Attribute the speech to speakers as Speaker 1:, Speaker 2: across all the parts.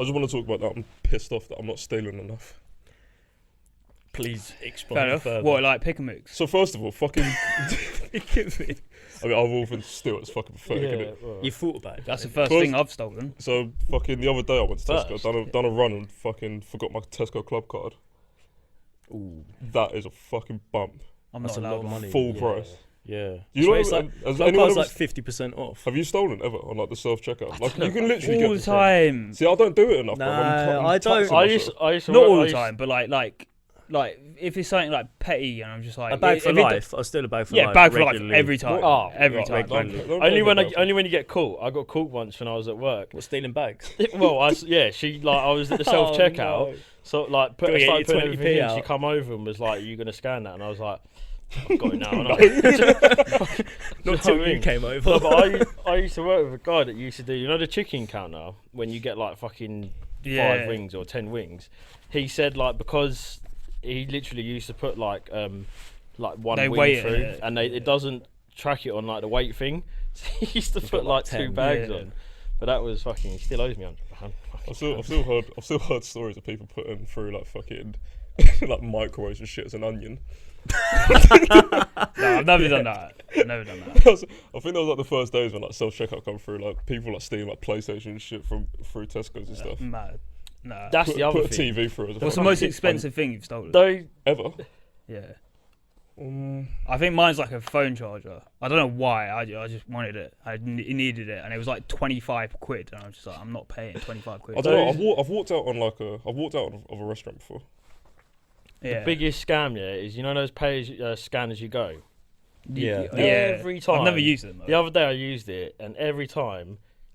Speaker 1: just want to talk about that. I'm pissed off that I'm not stealing enough.
Speaker 2: Please explain further.
Speaker 3: What, like pick a mix?
Speaker 1: So first of all, fucking. I mean, I've often steal. It's fucking pathetic, innit?
Speaker 2: Well, you thought about it.
Speaker 3: That's the first thing I've stolen.
Speaker 1: So fucking the other day I went to Tesco, done a run and fucking forgot my Tesco club card.
Speaker 2: Ooh,
Speaker 1: that is a fucking bump.
Speaker 3: That's
Speaker 2: not a lot of money.
Speaker 1: Full price.
Speaker 2: Yeah.
Speaker 1: You know,
Speaker 2: it's like, club card's like 50% off.
Speaker 1: Have you stolen ever on like the self checkout? Like you can literally
Speaker 3: all
Speaker 1: get
Speaker 3: the time.
Speaker 1: See, I don't do it enough.
Speaker 2: Nah, I don't.
Speaker 3: I used to not all the time, but like if it's something like petty, and I'm just like
Speaker 2: a bag for life. I'll steal a bag for life.
Speaker 3: Yeah, bag for life every time. Oh, every time.
Speaker 4: Only when you get caught. I got caught once when I was at work.
Speaker 2: What, stealing bags?
Speaker 4: Well, I was at the self checkout. No. So like started putting everything in. She come over and was like, "Are you gonna scan that?" And I was like, I've got it now.
Speaker 2: Not till you came over.
Speaker 4: No, but I used to work with a guy that used to do, you know, the chicken counter when you get like fucking 5 wings or 10 wings. He said like because he literally used to put like one wing through, and it doesn't track it on like the weight thing. So he used to put like 2 bags on. But that was fucking. He still owes me £100.
Speaker 1: I've still heard stories of people putting through like fucking like microwaves and shit as an onion.
Speaker 3: No, I've never done that.
Speaker 1: I think that was like the first days when like self checkout come through, like people like stealing like PlayStation and shit through Tesco's and stuff.
Speaker 3: Mad. Nah.
Speaker 4: That's the other
Speaker 1: put
Speaker 4: thing.
Speaker 1: a TV through.
Speaker 3: What's the most expensive thing you've stolen?
Speaker 1: Ever?
Speaker 3: Yeah. I think mine's like a phone charger. I don't know why. I just wanted it. I needed it, and it was like 25 quid, and I was just like, I'm not paying 25 quid.
Speaker 1: I don't know. I've walked out of a restaurant before.
Speaker 4: Yeah. The biggest scam, is you know those scan as you go.
Speaker 3: Yeah.
Speaker 4: Every time.
Speaker 3: I've never used them.
Speaker 4: The other day I used it, and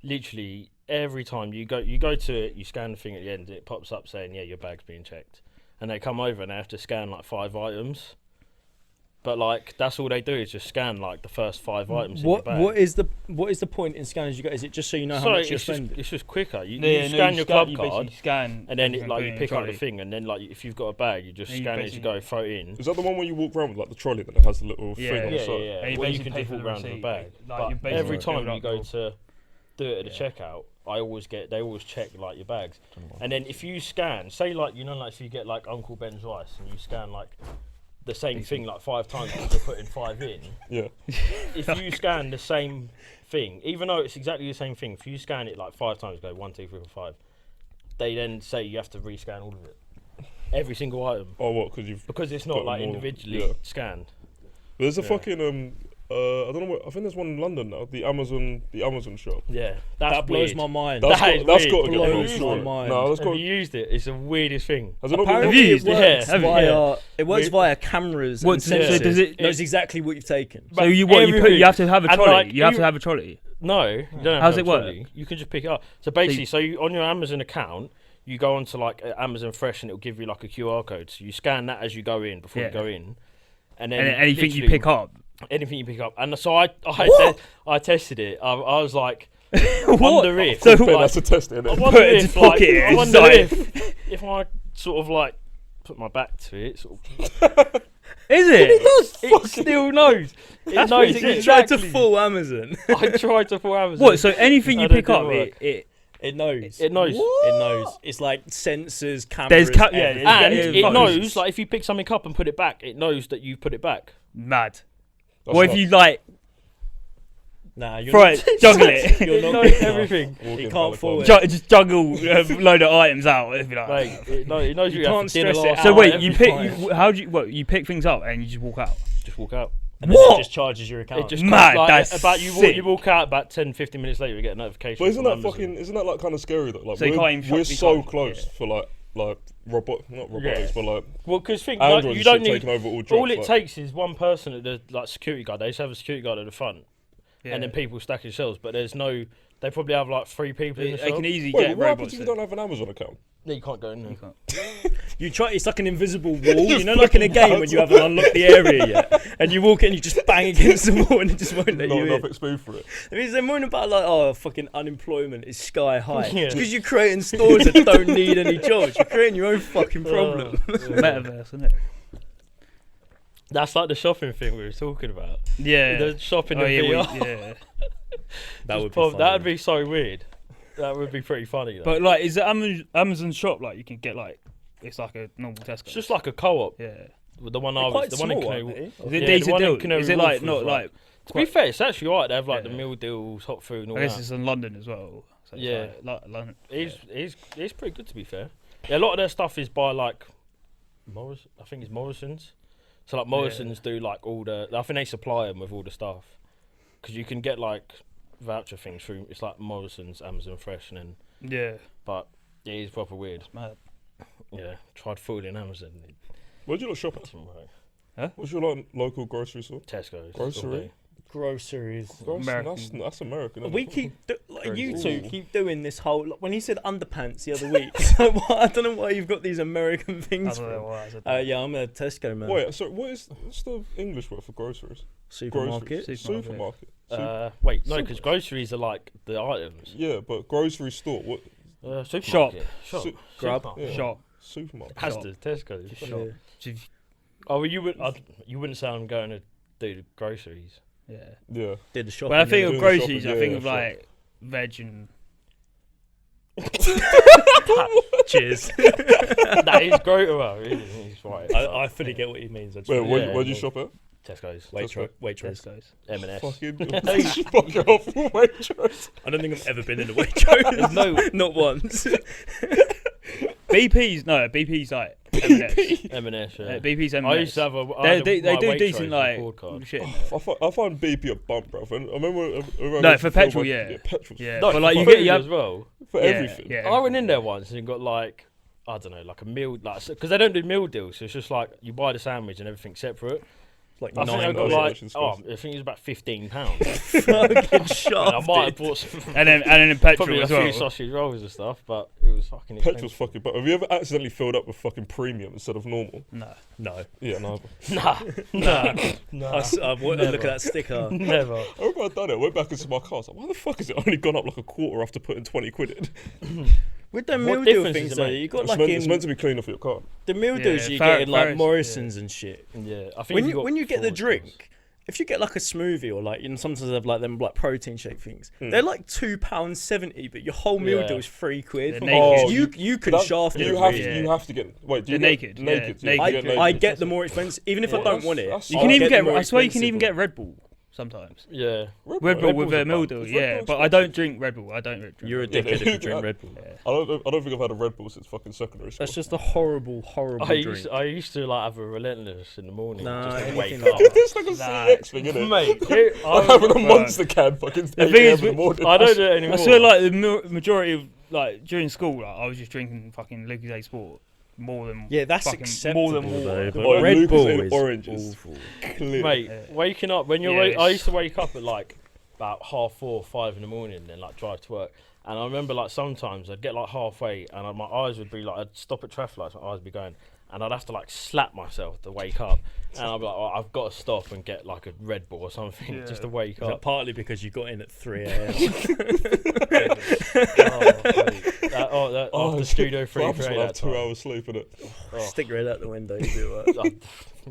Speaker 4: literally every time you go to it, you scan the thing at the end, and it pops up saying, "Yeah, your bag's being checked," and they come over and they have to scan like 5 items. But like that's all they do is just scan like the first 5 items.
Speaker 2: What
Speaker 4: in your bag.
Speaker 2: What is the point in scanning as you go? Is it just so you know how much you're spending?
Speaker 4: It's just quicker. You scan your club card,
Speaker 3: and
Speaker 4: then you pick up the thing, and then like if you've got a bag, you just scan it as you go, throw it in.
Speaker 1: Is that the one where you walk around with like the trolley that has the little thing on the side?
Speaker 4: Yeah. Well, you can just walk around with a bag. But every time you go to do it at the checkout, they always check like your bags. And then if you scan, say like like if you get like Uncle Ben's rice and you scan like the same thing like 5 times because you're putting 5 in.
Speaker 1: Yeah.
Speaker 4: If you scan the same thing, even though it's exactly the same thing, if you scan it like 5 times, go 1, 2, 3, 4, 5, they then say you have to rescan all of it, every single item.
Speaker 1: Oh, what? Because
Speaker 4: it's not like individually scanned.
Speaker 1: There's a fucking I don't know what. I think there's one in London now. The Amazon shop.
Speaker 4: Yeah,
Speaker 2: that blows my mind.
Speaker 1: That's got to get
Speaker 2: blows my mind.
Speaker 1: No,
Speaker 4: have you used it? It's the weirdest thing.
Speaker 2: Apparently it works via cameras and sensors.
Speaker 3: Does it
Speaker 2: knows exactly what you've taken.
Speaker 3: So you have to have a trolley. You have to have a trolley.
Speaker 4: No, you don't have
Speaker 3: How's
Speaker 4: to
Speaker 3: it
Speaker 4: have a
Speaker 3: work?
Speaker 4: trolley. You can just pick it up. So basically, on your Amazon account, you go onto like Amazon Fresh, and it'll give you like a QR code. So you scan that as you go in before you go in, and then
Speaker 3: anything you pick up.
Speaker 4: Anything you pick up, and so I tested it. I was like,
Speaker 1: wonder if. So that's a test, isn't it?
Speaker 4: I wonder if I sort of like put my back to it, sort of.
Speaker 3: Is it?
Speaker 4: It does. It still knows. It knows exactly.
Speaker 2: You tried to fool Amazon.
Speaker 4: I tried to fool Amazon.
Speaker 3: What? So anything you pick up,
Speaker 2: it knows.
Speaker 4: It knows.
Speaker 2: What? It knows. It's like sensors, cameras.
Speaker 4: And it knows. Like if you pick something up and put it back, it knows that you put it back.
Speaker 3: Mad. What if you like?
Speaker 2: Nah, you're
Speaker 3: not, juggle it.
Speaker 2: You're not
Speaker 4: everything.
Speaker 2: You can't fool it.
Speaker 3: Just juggle a load of items out. It'd be like,
Speaker 4: it knows you
Speaker 2: can't stress it out.
Speaker 3: So wait, you pick things up and you just walk out?
Speaker 4: Just walk out.
Speaker 2: And then it just charges your account.
Speaker 4: It just
Speaker 3: mad.
Speaker 4: Like,
Speaker 3: that's
Speaker 4: you walk out about 10, 15 minutes later, you get a notification.
Speaker 1: But isn't that like kind of scary though? Like
Speaker 3: so
Speaker 1: we're so close for like not robotics, but like
Speaker 4: because
Speaker 1: Androids
Speaker 4: you don't need
Speaker 1: taking over all jobs.
Speaker 4: All it takes is one person at the security guard. They just have a security guard at the front, and then people stacking shelves. But there's no. They probably have like 3 people in the shop.
Speaker 3: They can easily
Speaker 1: get
Speaker 3: robots.
Speaker 1: What happens if you don't have an Amazon account?
Speaker 4: No, you can't go in there.
Speaker 2: You try. It's like an invisible wall. You know, like in a game when you haven't unlocked the area yet, and you walk in, you just bang against the wall, and it just won't let you in.
Speaker 1: Not enough XP for it.
Speaker 2: I mean, they're moaning about like, fucking unemployment is sky high. Because you're creating stores that don't need any jobs. You're creating your own fucking problem.
Speaker 3: Metaverse, isn't it?
Speaker 4: That's like the shopping thing we were talking about.
Speaker 3: Yeah.
Speaker 4: The shopping in VR.
Speaker 3: Yeah.
Speaker 2: That would be
Speaker 4: that'd be so weird. That would be pretty funny. Though.
Speaker 3: But like, is the Amazon shop like you can get like it's like a normal Tesco?
Speaker 4: It's just like a co-op.
Speaker 3: Yeah.
Speaker 4: The one
Speaker 2: They're
Speaker 4: I was,
Speaker 2: quite
Speaker 4: the one in
Speaker 2: small,
Speaker 4: Canary.
Speaker 2: aren't they?
Speaker 3: Is it
Speaker 4: Yeah, the
Speaker 3: decent
Speaker 4: one in
Speaker 3: deal?
Speaker 4: Canary
Speaker 3: Is it
Speaker 4: Wharf
Speaker 3: like
Speaker 4: was
Speaker 3: not like?
Speaker 4: To be fair, it's actually alright. They have like the
Speaker 3: Yeah.
Speaker 4: meal deals, hot food, and all
Speaker 3: I guess
Speaker 4: that.
Speaker 3: it's in London as well. So it's
Speaker 4: Yeah.
Speaker 3: London.
Speaker 4: It's pretty good to be fair. Yeah, a lot of their stuff is by like I think it's Morrison's. So like Morrison's do like all the. I think they supply them with all the stuff because you can get like voucher things through. It's like Morrison's, Amazon Fresh, and then.
Speaker 3: Yeah.
Speaker 4: But yeah, it's proper weird.
Speaker 3: It's mad.
Speaker 4: Yeah, tried food in Amazon.
Speaker 1: Where'd you lot shop at?
Speaker 4: Didn't work.
Speaker 1: What's your like, local grocery store?
Speaker 4: Tesco's.
Speaker 1: Grocery?
Speaker 2: Groceries.
Speaker 3: American.
Speaker 1: That's American. Isn't
Speaker 2: We
Speaker 1: it?
Speaker 2: keep like
Speaker 3: Very
Speaker 2: you
Speaker 1: cool.
Speaker 2: two keep doing this whole. When he said underpants the other week, so I don't know why you've got these American
Speaker 3: I
Speaker 2: things.
Speaker 3: don't know
Speaker 2: From.
Speaker 3: why I said that.
Speaker 2: Yeah, I'm a Tesco man.
Speaker 1: Wait, so what's the English word for groceries?
Speaker 2: Supermarket.
Speaker 1: Groceries.
Speaker 3: Supermarket.
Speaker 1: Supermarket.
Speaker 4: Wait, no, because groceries are like the items.
Speaker 1: Yeah, but grocery store. What?
Speaker 4: Supermarket. Shop.
Speaker 1: Su-
Speaker 2: Grub.
Speaker 4: Supermarket.
Speaker 1: Yeah.
Speaker 3: Shop.
Speaker 1: Supermarket.
Speaker 4: Asda, Tesco's.
Speaker 3: Just
Speaker 2: Yeah.
Speaker 3: shop. Just-
Speaker 4: Oh, well, you wouldn't say I'm going to do the groceries.
Speaker 3: Yeah.
Speaker 1: Yeah.
Speaker 2: Did the shopping.
Speaker 3: When I think
Speaker 1: doing
Speaker 3: of
Speaker 1: the
Speaker 3: groceries,
Speaker 1: shopping,
Speaker 3: I think
Speaker 1: yeah,
Speaker 3: of
Speaker 1: shop.
Speaker 3: like veg and
Speaker 2: Cheers.
Speaker 4: That is great. Well, he's right.
Speaker 2: I fully get what he means. I just
Speaker 1: Wait,
Speaker 2: really-
Speaker 1: where'd you shop at?
Speaker 4: Tesco's.
Speaker 2: Waitrose.
Speaker 3: Tesco's.
Speaker 4: M&S.
Speaker 1: Fucking fuck it off, Waitrose.
Speaker 2: I don't think I've ever been in a Waitrose.
Speaker 4: No.
Speaker 2: Not once.
Speaker 3: BP's like M&S.
Speaker 4: M&S. Yeah.
Speaker 3: BP's M&S.
Speaker 4: I used to have a.
Speaker 3: They do
Speaker 4: Waitrose
Speaker 3: decent like
Speaker 4: reward card.
Speaker 3: shit.
Speaker 1: I find BP a bump, bro. I remember.
Speaker 3: No, for petrol, yeah.
Speaker 1: Petrol's
Speaker 3: Yeah,
Speaker 4: No,
Speaker 3: but like
Speaker 4: for
Speaker 3: you
Speaker 4: food
Speaker 3: get you have
Speaker 4: as well.
Speaker 1: for
Speaker 3: yeah,
Speaker 1: everything.
Speaker 3: Yeah,
Speaker 4: I went in there once and got like I don't know, like a meal, like because they don't do meal deals. So it's just like you buy the sandwich and everything separate.
Speaker 2: Like
Speaker 4: I think I got
Speaker 1: $9
Speaker 4: like
Speaker 1: which is
Speaker 4: I
Speaker 1: crazy.
Speaker 4: think it was about £15.
Speaker 2: Fucking
Speaker 4: And I
Speaker 2: shafted.
Speaker 4: might have bought some,
Speaker 3: and then in petrol
Speaker 4: probably a
Speaker 3: as
Speaker 4: few
Speaker 3: well.
Speaker 4: sausage rolls and stuff, but it was fucking
Speaker 1: Petrol's
Speaker 4: expensive.
Speaker 1: fucking. But have you ever accidentally filled up with fucking premium instead of normal?
Speaker 3: No.
Speaker 2: No.
Speaker 1: Yeah, no.
Speaker 4: Nah,
Speaker 2: I want to look at that sticker.
Speaker 4: never.
Speaker 1: I remember I done it. I went back into my car. I was like, why the fuck has it only gone up like a quarter after putting 20 quid in?
Speaker 2: With the
Speaker 4: What
Speaker 2: meal deal
Speaker 4: difference
Speaker 2: things
Speaker 4: does it
Speaker 2: though,
Speaker 4: make?
Speaker 2: you got
Speaker 1: It's,
Speaker 2: like
Speaker 1: meant, it's meant
Speaker 2: in
Speaker 1: to be cleaner for your car.
Speaker 2: the meal
Speaker 3: Yeah,
Speaker 2: deals you
Speaker 3: Farris-
Speaker 2: get in like
Speaker 3: Farris,
Speaker 2: Morrison's and shit.
Speaker 4: Yeah, I think
Speaker 2: When you get the
Speaker 4: forward
Speaker 2: drink, if you get like a smoothie or like sometimes they have like them like protein shake things, they're like £2.70, but your whole meal
Speaker 4: Yeah.
Speaker 2: deal is £3.
Speaker 3: They're naked.
Speaker 2: You can
Speaker 1: That-
Speaker 2: shaft it.
Speaker 1: You have
Speaker 2: really.
Speaker 3: Yeah.
Speaker 1: you have to get. Wait, do you
Speaker 3: They're
Speaker 1: get
Speaker 3: naked, yeah,
Speaker 1: Naked.
Speaker 3: naked.
Speaker 2: I,
Speaker 1: you get
Speaker 2: I
Speaker 1: naked.
Speaker 2: get the more expensive, even if I
Speaker 1: Yeah,
Speaker 2: don't
Speaker 1: that's-
Speaker 2: want it.
Speaker 1: that's-
Speaker 3: You
Speaker 1: I'll
Speaker 3: can even
Speaker 1: get
Speaker 3: get.
Speaker 2: the more
Speaker 3: I swear you can
Speaker 2: expensive
Speaker 3: even get Red Bull sometimes.
Speaker 4: Yeah,
Speaker 3: Red Bull with
Speaker 1: Bull's a
Speaker 3: a meal
Speaker 1: bump.
Speaker 3: deal,
Speaker 1: Is Red
Speaker 3: yeah.
Speaker 1: Bull
Speaker 3: But I don't drink Red Bull. I don't drink.
Speaker 2: You're a
Speaker 3: Red Bull.
Speaker 2: dickhead if you drink Red Bull.
Speaker 3: Yeah.
Speaker 1: I don't think I've had a Red Bull since fucking secondary school.
Speaker 2: That's just a horrible drink.
Speaker 4: I used to like have a relentless in the morning
Speaker 2: Nah,
Speaker 4: just to
Speaker 2: anything
Speaker 4: wake
Speaker 2: like
Speaker 4: up.
Speaker 1: It's like a
Speaker 3: Nah.
Speaker 1: CX thing, isn't it?
Speaker 4: Mate,
Speaker 1: I'm having a
Speaker 3: Bro.
Speaker 1: monster can fucking 8
Speaker 3: thing
Speaker 1: a.m.
Speaker 3: is,
Speaker 1: in the morning.
Speaker 4: I don't do it anymore.
Speaker 3: I swear, like the majority of like during school, like I was just drinking fucking Lucozade Sport more than
Speaker 2: Yeah, that's
Speaker 3: fucking
Speaker 2: acceptable
Speaker 3: more than water.
Speaker 2: though. But
Speaker 1: Oh,
Speaker 2: Red
Speaker 1: Lucas
Speaker 2: Bull
Speaker 1: in
Speaker 2: is
Speaker 1: oranges.
Speaker 2: awful.
Speaker 1: Clear.
Speaker 4: Mate,
Speaker 3: Yeah.
Speaker 4: waking up when you're
Speaker 3: Yeah,
Speaker 4: I
Speaker 3: it's-
Speaker 4: used to wake up at like about 4:30, 5 in the morning, and like drive to work. And I remember like sometimes I'd get like halfway, and my eyes would be like I'd stop at traffic lights, my eyes would be going, and I'd have to like slap myself to wake up, and I'd be like, oh, I've got to stop and get like a Red Bull or something
Speaker 3: Yeah.
Speaker 4: just to wake
Speaker 2: Is that
Speaker 4: up.
Speaker 2: partly because you got in at 3 a.m.?
Speaker 4: After Studio 3
Speaker 1: I'm just
Speaker 4: for
Speaker 1: gonna
Speaker 4: 8
Speaker 1: have 2 hours sleep in it.
Speaker 2: Stick your head out the window. You do it.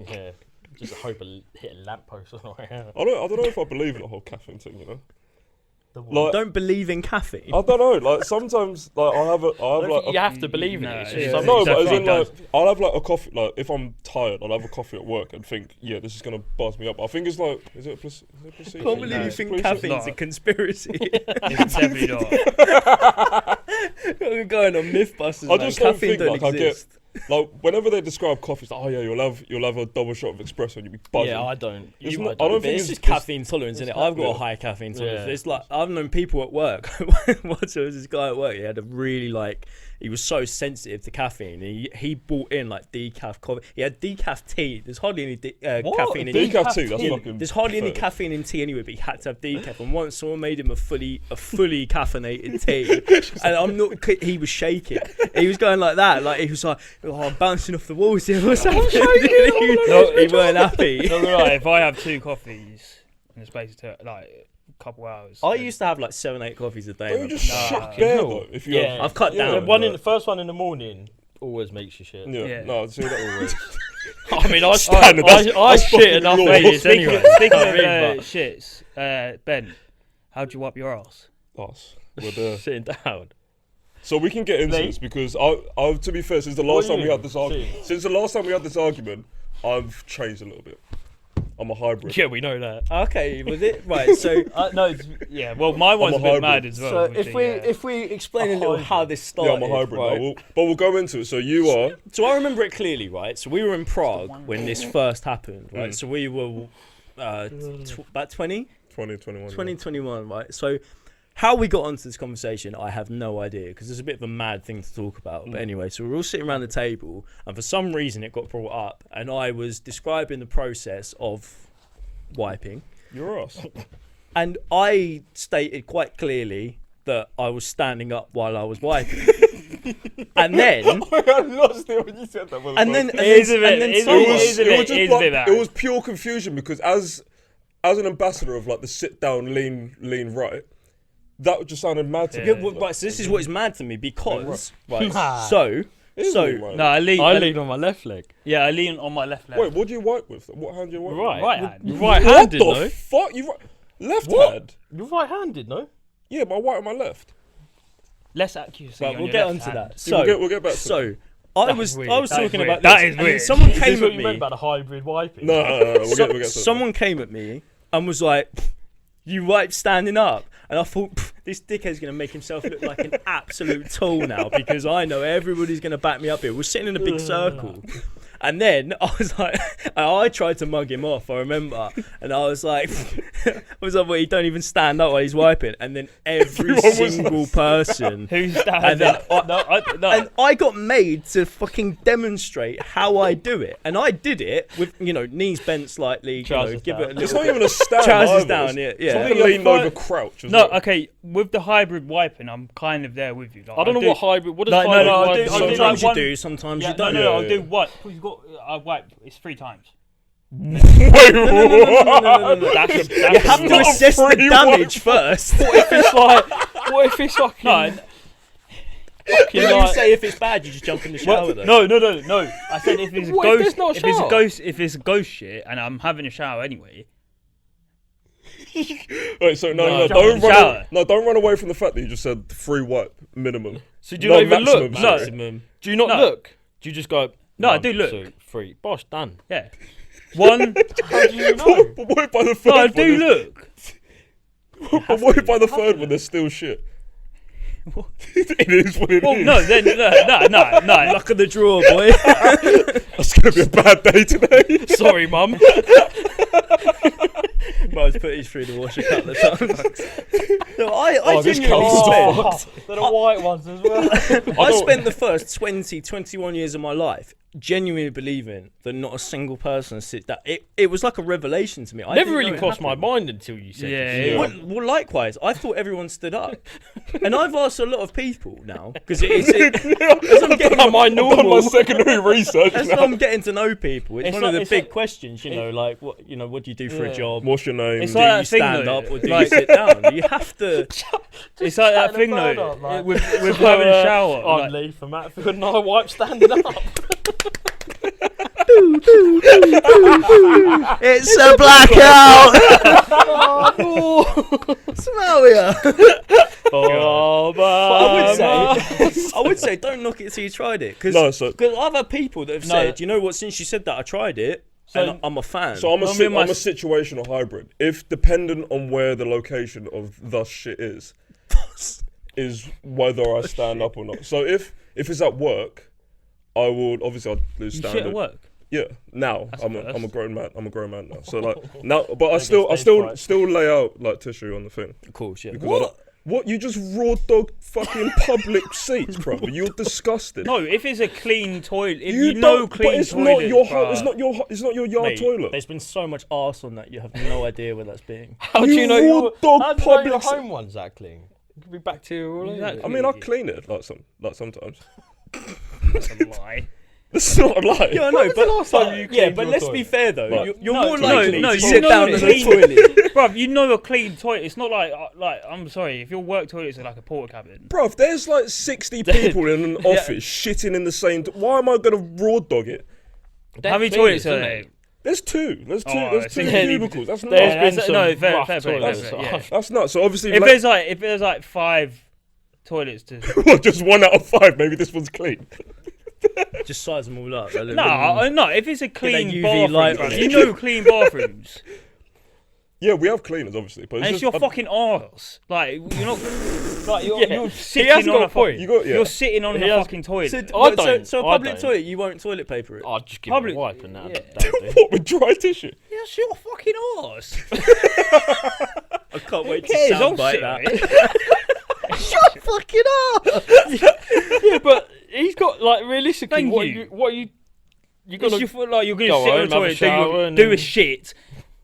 Speaker 4: Yeah, just hope I hit a lamppost on the way out.
Speaker 1: I don't know if I believe in the whole caffeine thing, you know.
Speaker 2: I don't believe in caffeine.
Speaker 1: I don't know. Like sometimes, like
Speaker 4: I
Speaker 1: I'll
Speaker 4: don't
Speaker 1: have like
Speaker 4: think you have to believe in
Speaker 3: No,
Speaker 4: it. It's
Speaker 3: yeah.
Speaker 4: just
Speaker 3: No,
Speaker 4: something
Speaker 1: no, but as
Speaker 3: definitely
Speaker 1: in like I'll have like a coffee. Like if I'm tired, I'll have a coffee at work and think, yeah, this is gonna buzz me up. I think it's like, is it a placebo?
Speaker 2: I can't believe
Speaker 3: No,
Speaker 2: you think
Speaker 3: it's
Speaker 2: caffeine's a
Speaker 3: not.
Speaker 2: conspiracy.
Speaker 3: It's definitely not.
Speaker 2: We're going on MythBusters.
Speaker 1: I
Speaker 2: man.
Speaker 1: just don't
Speaker 2: Caffeine
Speaker 1: think,
Speaker 2: don't
Speaker 1: like, I get-
Speaker 2: exist.
Speaker 1: Like whenever they describe coffee, it's like, oh yeah, you'll have a double shot of espresso and you'll be buzzing.
Speaker 4: Yeah, I don't.
Speaker 1: It's
Speaker 4: You
Speaker 1: not-
Speaker 4: might
Speaker 1: I don't
Speaker 2: But
Speaker 1: think
Speaker 2: it's
Speaker 1: it's
Speaker 2: just
Speaker 1: just-
Speaker 2: caffeine tolerance, isn't it? I've got a
Speaker 1: Yeah.
Speaker 2: high caffeine tolerance.
Speaker 4: Yeah.
Speaker 2: It's like I've known people at work. Once there was this guy at work. He had a really he was so sensitive to caffeine. He bought in like decaf coffee. He had decaf tea. There's hardly any caffeine in it.
Speaker 1: Decaf tea, that's
Speaker 2: Yeah,
Speaker 1: fucking.
Speaker 2: there's hardly any
Speaker 1: fair.
Speaker 2: caffeine in tea anyway, but he had to have decaf. And once someone made him a fully caffeinated tea, and I'm not. He was shaking. He was going like that. Like he was like, oh, I'm bouncing off the walls here. What's happening? He weren't happy.
Speaker 3: Not gonna lie, if I have 2 coffees in the space of like a couple hours,
Speaker 2: I
Speaker 3: then-
Speaker 2: used to have like 7-8 coffees a day.
Speaker 1: Don't you just
Speaker 3: Nah.
Speaker 1: shit bare
Speaker 4: No.
Speaker 1: though? If you
Speaker 4: Yeah.
Speaker 1: have,
Speaker 2: I've cut
Speaker 1: yeah,
Speaker 2: down.
Speaker 1: but-
Speaker 4: the first one in the morning always makes you shit.
Speaker 1: Yeah,
Speaker 3: Yeah.
Speaker 1: no, see that always.
Speaker 4: I mean, I
Speaker 1: Standard, that's-
Speaker 4: I
Speaker 1: that's
Speaker 4: shit
Speaker 1: fucking
Speaker 4: enough
Speaker 1: law.
Speaker 4: ages
Speaker 3: Speaking
Speaker 4: anyway.
Speaker 3: of, speaking
Speaker 4: I
Speaker 3: of
Speaker 4: mean, but-
Speaker 3: shits, Ben, how'd you wipe your ass?
Speaker 1: Us. We're there.
Speaker 4: Sitting down.
Speaker 1: So we can get into this because I, to be fair, since the last time we had this argument, I've changed a little bit. I'm a hybrid.
Speaker 4: Yeah, we know that.
Speaker 2: Okay, was it right? So
Speaker 3: No, well, my one's a bit
Speaker 1: hybrid.
Speaker 3: mad as well.
Speaker 2: so
Speaker 3: obviously,
Speaker 2: if we explain a little how this
Speaker 1: Yeah,
Speaker 2: started,
Speaker 1: I'm a hybrid.
Speaker 2: right?
Speaker 1: Now. But we'll go into it. So you are.
Speaker 2: So I remember it clearly, right? So we were in Prague when this first happened, right? So we were about 20,
Speaker 1: 2021.
Speaker 2: 2021, right? So how we got onto this conversation, I have no idea because it's a bit of a mad thing to talk about. But anyway, so we're all sitting around the table, and for some reason it got brought up, and I was describing the process of wiping,
Speaker 1: You're us.
Speaker 2: and I stated quite clearly that I was standing up while I was wiping, and then.
Speaker 1: I lost it when you said that.
Speaker 2: And then,
Speaker 3: It is a bit- it
Speaker 2: someone-
Speaker 3: is a bit mad.
Speaker 1: It was pure confusion because as an ambassador of like the sit down, lean right, that just sounded mad to me.
Speaker 2: Yeah, well, right, so this is what is mad to me because right,
Speaker 3: Nah.
Speaker 2: so
Speaker 1: It is lean right.
Speaker 3: No, I lean
Speaker 4: on my left leg.
Speaker 3: Yeah, I lean on my left leg.
Speaker 1: Wait, what do you wipe with? What hand do you wipe
Speaker 4: Right.
Speaker 3: Right hand.
Speaker 4: You're right-handed,
Speaker 1: with? What
Speaker 4: no?
Speaker 1: the fuck? You left
Speaker 4: What?
Speaker 1: hand?
Speaker 4: You're right-handed, no?
Speaker 1: Yeah, but I wipe with my left.
Speaker 3: Less accuracy.
Speaker 2: right,
Speaker 3: on
Speaker 2: we'll
Speaker 3: your
Speaker 2: get
Speaker 3: left
Speaker 2: onto
Speaker 3: hand.
Speaker 2: that. So
Speaker 1: we'll get back to
Speaker 2: so
Speaker 1: it.
Speaker 2: I
Speaker 3: That
Speaker 2: was
Speaker 3: is weird.
Speaker 2: I was
Speaker 3: That is
Speaker 2: talking
Speaker 3: weird.
Speaker 2: about
Speaker 3: That
Speaker 2: this,
Speaker 3: is
Speaker 2: and then
Speaker 3: weird.
Speaker 2: someone
Speaker 4: Is
Speaker 2: came
Speaker 4: this what
Speaker 2: at
Speaker 4: you
Speaker 2: me.
Speaker 4: meant about the hybrid wiping?
Speaker 1: No, we'll get to it.
Speaker 2: Someone came at me and was like, "You wipe standing up," and I thought this dickhead's gonna make himself look like an absolute tool now because I know everybody's gonna back me up here. We're sitting in a big circle. And then I was like, I tried to mug him off, I remember. And I was like, well, you don't even stand up while he's wiping. And then every single person.
Speaker 3: Who
Speaker 2: And
Speaker 3: stands
Speaker 2: then
Speaker 3: up? No.
Speaker 2: And I got made to fucking demonstrate how I do it. And I did it with, knees bent slightly,
Speaker 4: Trousers
Speaker 2: give it a
Speaker 4: down.
Speaker 1: It's
Speaker 2: little
Speaker 1: not even a stand.
Speaker 2: trousers
Speaker 1: either.
Speaker 2: down,
Speaker 1: It's
Speaker 2: yeah.
Speaker 1: like a
Speaker 3: Yeah.
Speaker 1: lean over crouch. as
Speaker 3: No,
Speaker 1: well.
Speaker 3: okay. With the hybrid wiping, I'm kind of there with you. Like,
Speaker 4: I don't know what hybrid. What does
Speaker 3: No, no,
Speaker 4: hybrid
Speaker 3: no, I'll
Speaker 4: wiping
Speaker 3: do-
Speaker 4: mean?
Speaker 3: I'll do
Speaker 2: Sometimes you
Speaker 3: one-
Speaker 2: do, sometimes
Speaker 3: Yeah,
Speaker 2: you don't.
Speaker 3: I'll
Speaker 1: Yeah,
Speaker 3: do
Speaker 1: yeah.
Speaker 3: what? I wipe. It's 3 times.
Speaker 2: No.
Speaker 3: That's
Speaker 2: You have to
Speaker 1: not a
Speaker 2: assess the
Speaker 1: free
Speaker 2: damage first.
Speaker 4: What if it's fucking...
Speaker 3: No,
Speaker 2: You
Speaker 4: like-
Speaker 2: say if it's bad, you just jump in the shower though.
Speaker 3: no. I said if it's a
Speaker 4: What if there's
Speaker 3: ghost,
Speaker 4: not a
Speaker 3: if it's a
Speaker 4: shower?
Speaker 3: ghost, if it's a ghost shit, and I'm having a shower anyway.
Speaker 1: Wait, so
Speaker 3: No,
Speaker 1: don't
Speaker 3: shower.
Speaker 1: don't run away from the fact that you just said free wipe minimum.
Speaker 4: So do you not even
Speaker 1: maximum,
Speaker 4: look?
Speaker 1: sorry.
Speaker 2: Maximum.
Speaker 4: Do you not
Speaker 3: No.
Speaker 4: look? Do you just go...
Speaker 3: No, I
Speaker 4: 1,
Speaker 3: do look.
Speaker 4: 2, 3. Bosh, done.
Speaker 3: Yeah. One.
Speaker 4: How do you know?
Speaker 1: But what if by the third
Speaker 3: No, I
Speaker 1: one
Speaker 3: do
Speaker 1: there's-
Speaker 3: look.
Speaker 1: But what if by the third one there's still shit? It is what it
Speaker 3: Well,
Speaker 1: is.
Speaker 3: no, then no.
Speaker 2: Luck of the draw, boy.
Speaker 1: That's gonna be a bad day today.
Speaker 4: Sorry, mum.
Speaker 2: Might have put these through the washer a couple of times. No, I
Speaker 1: Oh, this
Speaker 2: genuinely
Speaker 1: counts as
Speaker 2: spent.
Speaker 4: They're the white ones as well.
Speaker 2: I spent the first 21 years of my life genuinely believing that not a single person sits down. It was like a revelation to me. I
Speaker 4: Never
Speaker 2: didn't
Speaker 4: really
Speaker 2: know it
Speaker 4: crossed my
Speaker 2: happened.
Speaker 4: mind until you said
Speaker 3: Yeah,
Speaker 4: this.
Speaker 3: yeah.
Speaker 2: Well, likewise, I thought everyone stood up, and I've asked a lot of people now because as I'm getting
Speaker 4: Am I
Speaker 1: I've done my
Speaker 4: normal?
Speaker 1: secondary research.
Speaker 2: as
Speaker 1: now.
Speaker 2: I'm getting to know people, it's
Speaker 3: It's
Speaker 2: one
Speaker 3: like-
Speaker 2: of the
Speaker 3: it's
Speaker 2: big
Speaker 3: like-
Speaker 2: questions. Like what what do you do for a
Speaker 4: Yeah.
Speaker 2: job?
Speaker 1: What's your name?
Speaker 3: It's
Speaker 2: Do
Speaker 3: like
Speaker 2: you
Speaker 3: that thing,
Speaker 2: stand
Speaker 3: though,
Speaker 2: up or do
Speaker 3: like-
Speaker 2: you sit down? You have to.
Speaker 3: It's like that thing
Speaker 4: bird
Speaker 3: though.
Speaker 4: up, like-
Speaker 3: With having a shower.
Speaker 4: I'm
Speaker 3: like-
Speaker 4: Lee from Matfield and I wipe standing up.
Speaker 2: It's a blackout. Smell ya.
Speaker 4: Oh,
Speaker 2: I would say don't knock it till you tried it because
Speaker 1: No, so
Speaker 2: I've had people that have
Speaker 3: No.
Speaker 2: said, you know what, since you said that I tried it and I'm a fan.
Speaker 1: I'm a
Speaker 3: Well, me and my
Speaker 1: I'm a situational hybrid. If dependent on where the location of the shit is whether I stand up or not. So if it's at work, I would obviously I'd lose
Speaker 3: You
Speaker 1: standard.
Speaker 3: shit at work.
Speaker 1: Yeah, now
Speaker 3: That's
Speaker 1: I'm a
Speaker 3: first.
Speaker 1: grown man. I'm a grown man now. So like now, but I still lay out like tissue on the thing.
Speaker 2: Of course, yeah.
Speaker 1: Because I don't- what you just raw dog fucking public seats, bro? You're disgusting.
Speaker 3: No, if it's a clean toilet, if
Speaker 1: you
Speaker 3: you know
Speaker 1: don't.
Speaker 3: clean
Speaker 1: But it's
Speaker 3: toilet,
Speaker 1: not your.
Speaker 3: bruh.
Speaker 1: It's not your yard
Speaker 2: Mate,
Speaker 1: toilet.
Speaker 2: There's been so much arse on that you have no idea where that's being.
Speaker 4: How do you know
Speaker 1: raw
Speaker 4: your
Speaker 1: dog
Speaker 4: how do you know your
Speaker 1: public
Speaker 4: home ones that clean? It could be bacterial all over
Speaker 3: Exactly.
Speaker 4: it.
Speaker 1: I mean, I clean it like sometimes.
Speaker 3: That's a lie.
Speaker 1: That's not a lie.
Speaker 2: Yeah, I
Speaker 4: When
Speaker 2: know,
Speaker 4: was
Speaker 2: but
Speaker 4: the last time you cleaned
Speaker 2: but
Speaker 4: your
Speaker 2: let's be
Speaker 4: toilet?
Speaker 2: fair though.
Speaker 1: Right.
Speaker 2: You're
Speaker 3: No,
Speaker 2: more
Speaker 3: no,
Speaker 2: likely
Speaker 3: no,
Speaker 2: to
Speaker 3: you
Speaker 2: sit
Speaker 3: know
Speaker 2: down
Speaker 3: it's
Speaker 2: in a
Speaker 3: clean.
Speaker 2: toilet.
Speaker 3: Bruv, you know a clean toilet. It's not like I'm sorry, if your work toilet's like a porta cabin.
Speaker 1: Bro, there's like 60 people in an office shitting in the same. Why am I gonna raw dog it?
Speaker 3: How many
Speaker 4: They're
Speaker 3: toilets
Speaker 4: clean,
Speaker 3: are
Speaker 4: isn't
Speaker 3: there?
Speaker 4: it?
Speaker 1: There's two. There's two.
Speaker 3: Oh,
Speaker 1: There's two
Speaker 3: I see.
Speaker 1: cubicles. That's
Speaker 4: There's
Speaker 1: nuts.
Speaker 4: been some
Speaker 3: no, fair
Speaker 4: rough
Speaker 3: play,
Speaker 4: toilets.
Speaker 3: yeah.
Speaker 1: That's nuts. So obviously,
Speaker 3: If
Speaker 1: like,
Speaker 3: there's like 5 toilets to.
Speaker 1: What, just 1 out of 5? Maybe this one's clean.
Speaker 2: Just size them all up.
Speaker 3: No. If it's a clean
Speaker 2: UV
Speaker 3: bathroom,
Speaker 2: light
Speaker 3: bro,
Speaker 2: on it.
Speaker 3: you know clean bathrooms.
Speaker 1: Yeah, we have cleaners, obviously, but
Speaker 3: And it's your fucking arse. Like you're not. Like you're
Speaker 4: He
Speaker 3: sitting
Speaker 4: has got
Speaker 3: on
Speaker 4: a point.
Speaker 3: You're sitting on
Speaker 4: He
Speaker 3: the
Speaker 4: has-
Speaker 3: fucking toilet.
Speaker 2: So,
Speaker 4: I don't.
Speaker 2: so a
Speaker 4: I
Speaker 2: public
Speaker 4: don't.
Speaker 2: toilet, you won't toilet paper it.
Speaker 4: I'll just give
Speaker 3: Public-
Speaker 4: it a wipe and that.
Speaker 3: yeah.
Speaker 4: That'll do.
Speaker 1: What, with dry tissue?
Speaker 3: That's your fucking arse.
Speaker 2: I can't wait to
Speaker 3: Cares, I'll
Speaker 2: soundbite
Speaker 3: sit
Speaker 2: that.
Speaker 3: on it.
Speaker 2: Fucking up.
Speaker 4: Yeah, but he's got like realistically.
Speaker 3: Thank
Speaker 4: what
Speaker 3: you.
Speaker 4: What you
Speaker 3: It's
Speaker 4: gonna
Speaker 3: your foot, like you're gonna
Speaker 4: go
Speaker 3: sit on
Speaker 4: home,
Speaker 3: the
Speaker 4: have a
Speaker 3: toilet,
Speaker 4: shower and
Speaker 3: do a
Speaker 4: then-
Speaker 3: shit.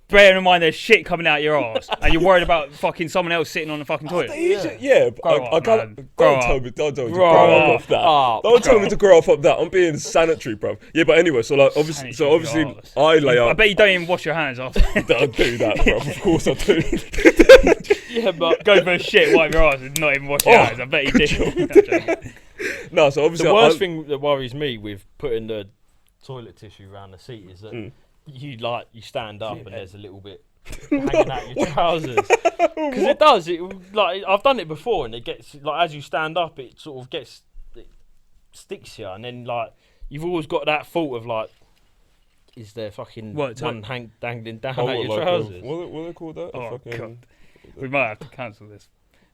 Speaker 3: Bearing in mind there's shit coming out your arse, and you're worried about fucking someone else sitting on the fucking toilet.
Speaker 1: Yeah,
Speaker 3: Grow
Speaker 1: I
Speaker 3: up,
Speaker 1: can't.
Speaker 3: man. Grow
Speaker 1: Don't tell
Speaker 3: up.
Speaker 1: me. Don't tell me to
Speaker 3: Grow
Speaker 1: grow up
Speaker 3: up.
Speaker 1: off that.
Speaker 4: Up.
Speaker 1: Don't tell
Speaker 3: Grow
Speaker 1: me to grow up off that. I'm being sanitary, bro. Yeah, but anyway, so like obviously,
Speaker 3: Sanitary for arse.
Speaker 1: I lay
Speaker 3: I
Speaker 1: out.
Speaker 3: bet you don't even wash your hands after.
Speaker 1: I do that, bro. Of course I do.
Speaker 4: Yeah, but
Speaker 3: Go for a shit, wipe your ass, and not even wash your hands. I bet you did.
Speaker 1: No, so obviously,
Speaker 4: the worst thing that worries me with putting the toilet tissue around the seat is that you stand up and there's a little bit hanging out your trousers because it does. Like I've done it before, and it gets like as you stand up, it sort of it sticks you, and then like you've always got that thought of like, is there fucking
Speaker 3: What,
Speaker 4: one dangling down
Speaker 1: Oh,
Speaker 4: at
Speaker 1: what,
Speaker 4: your
Speaker 1: like,
Speaker 4: trousers?
Speaker 1: what they call that?
Speaker 3: Oh,
Speaker 1: Fucking,
Speaker 3: God. We might have to cancel this.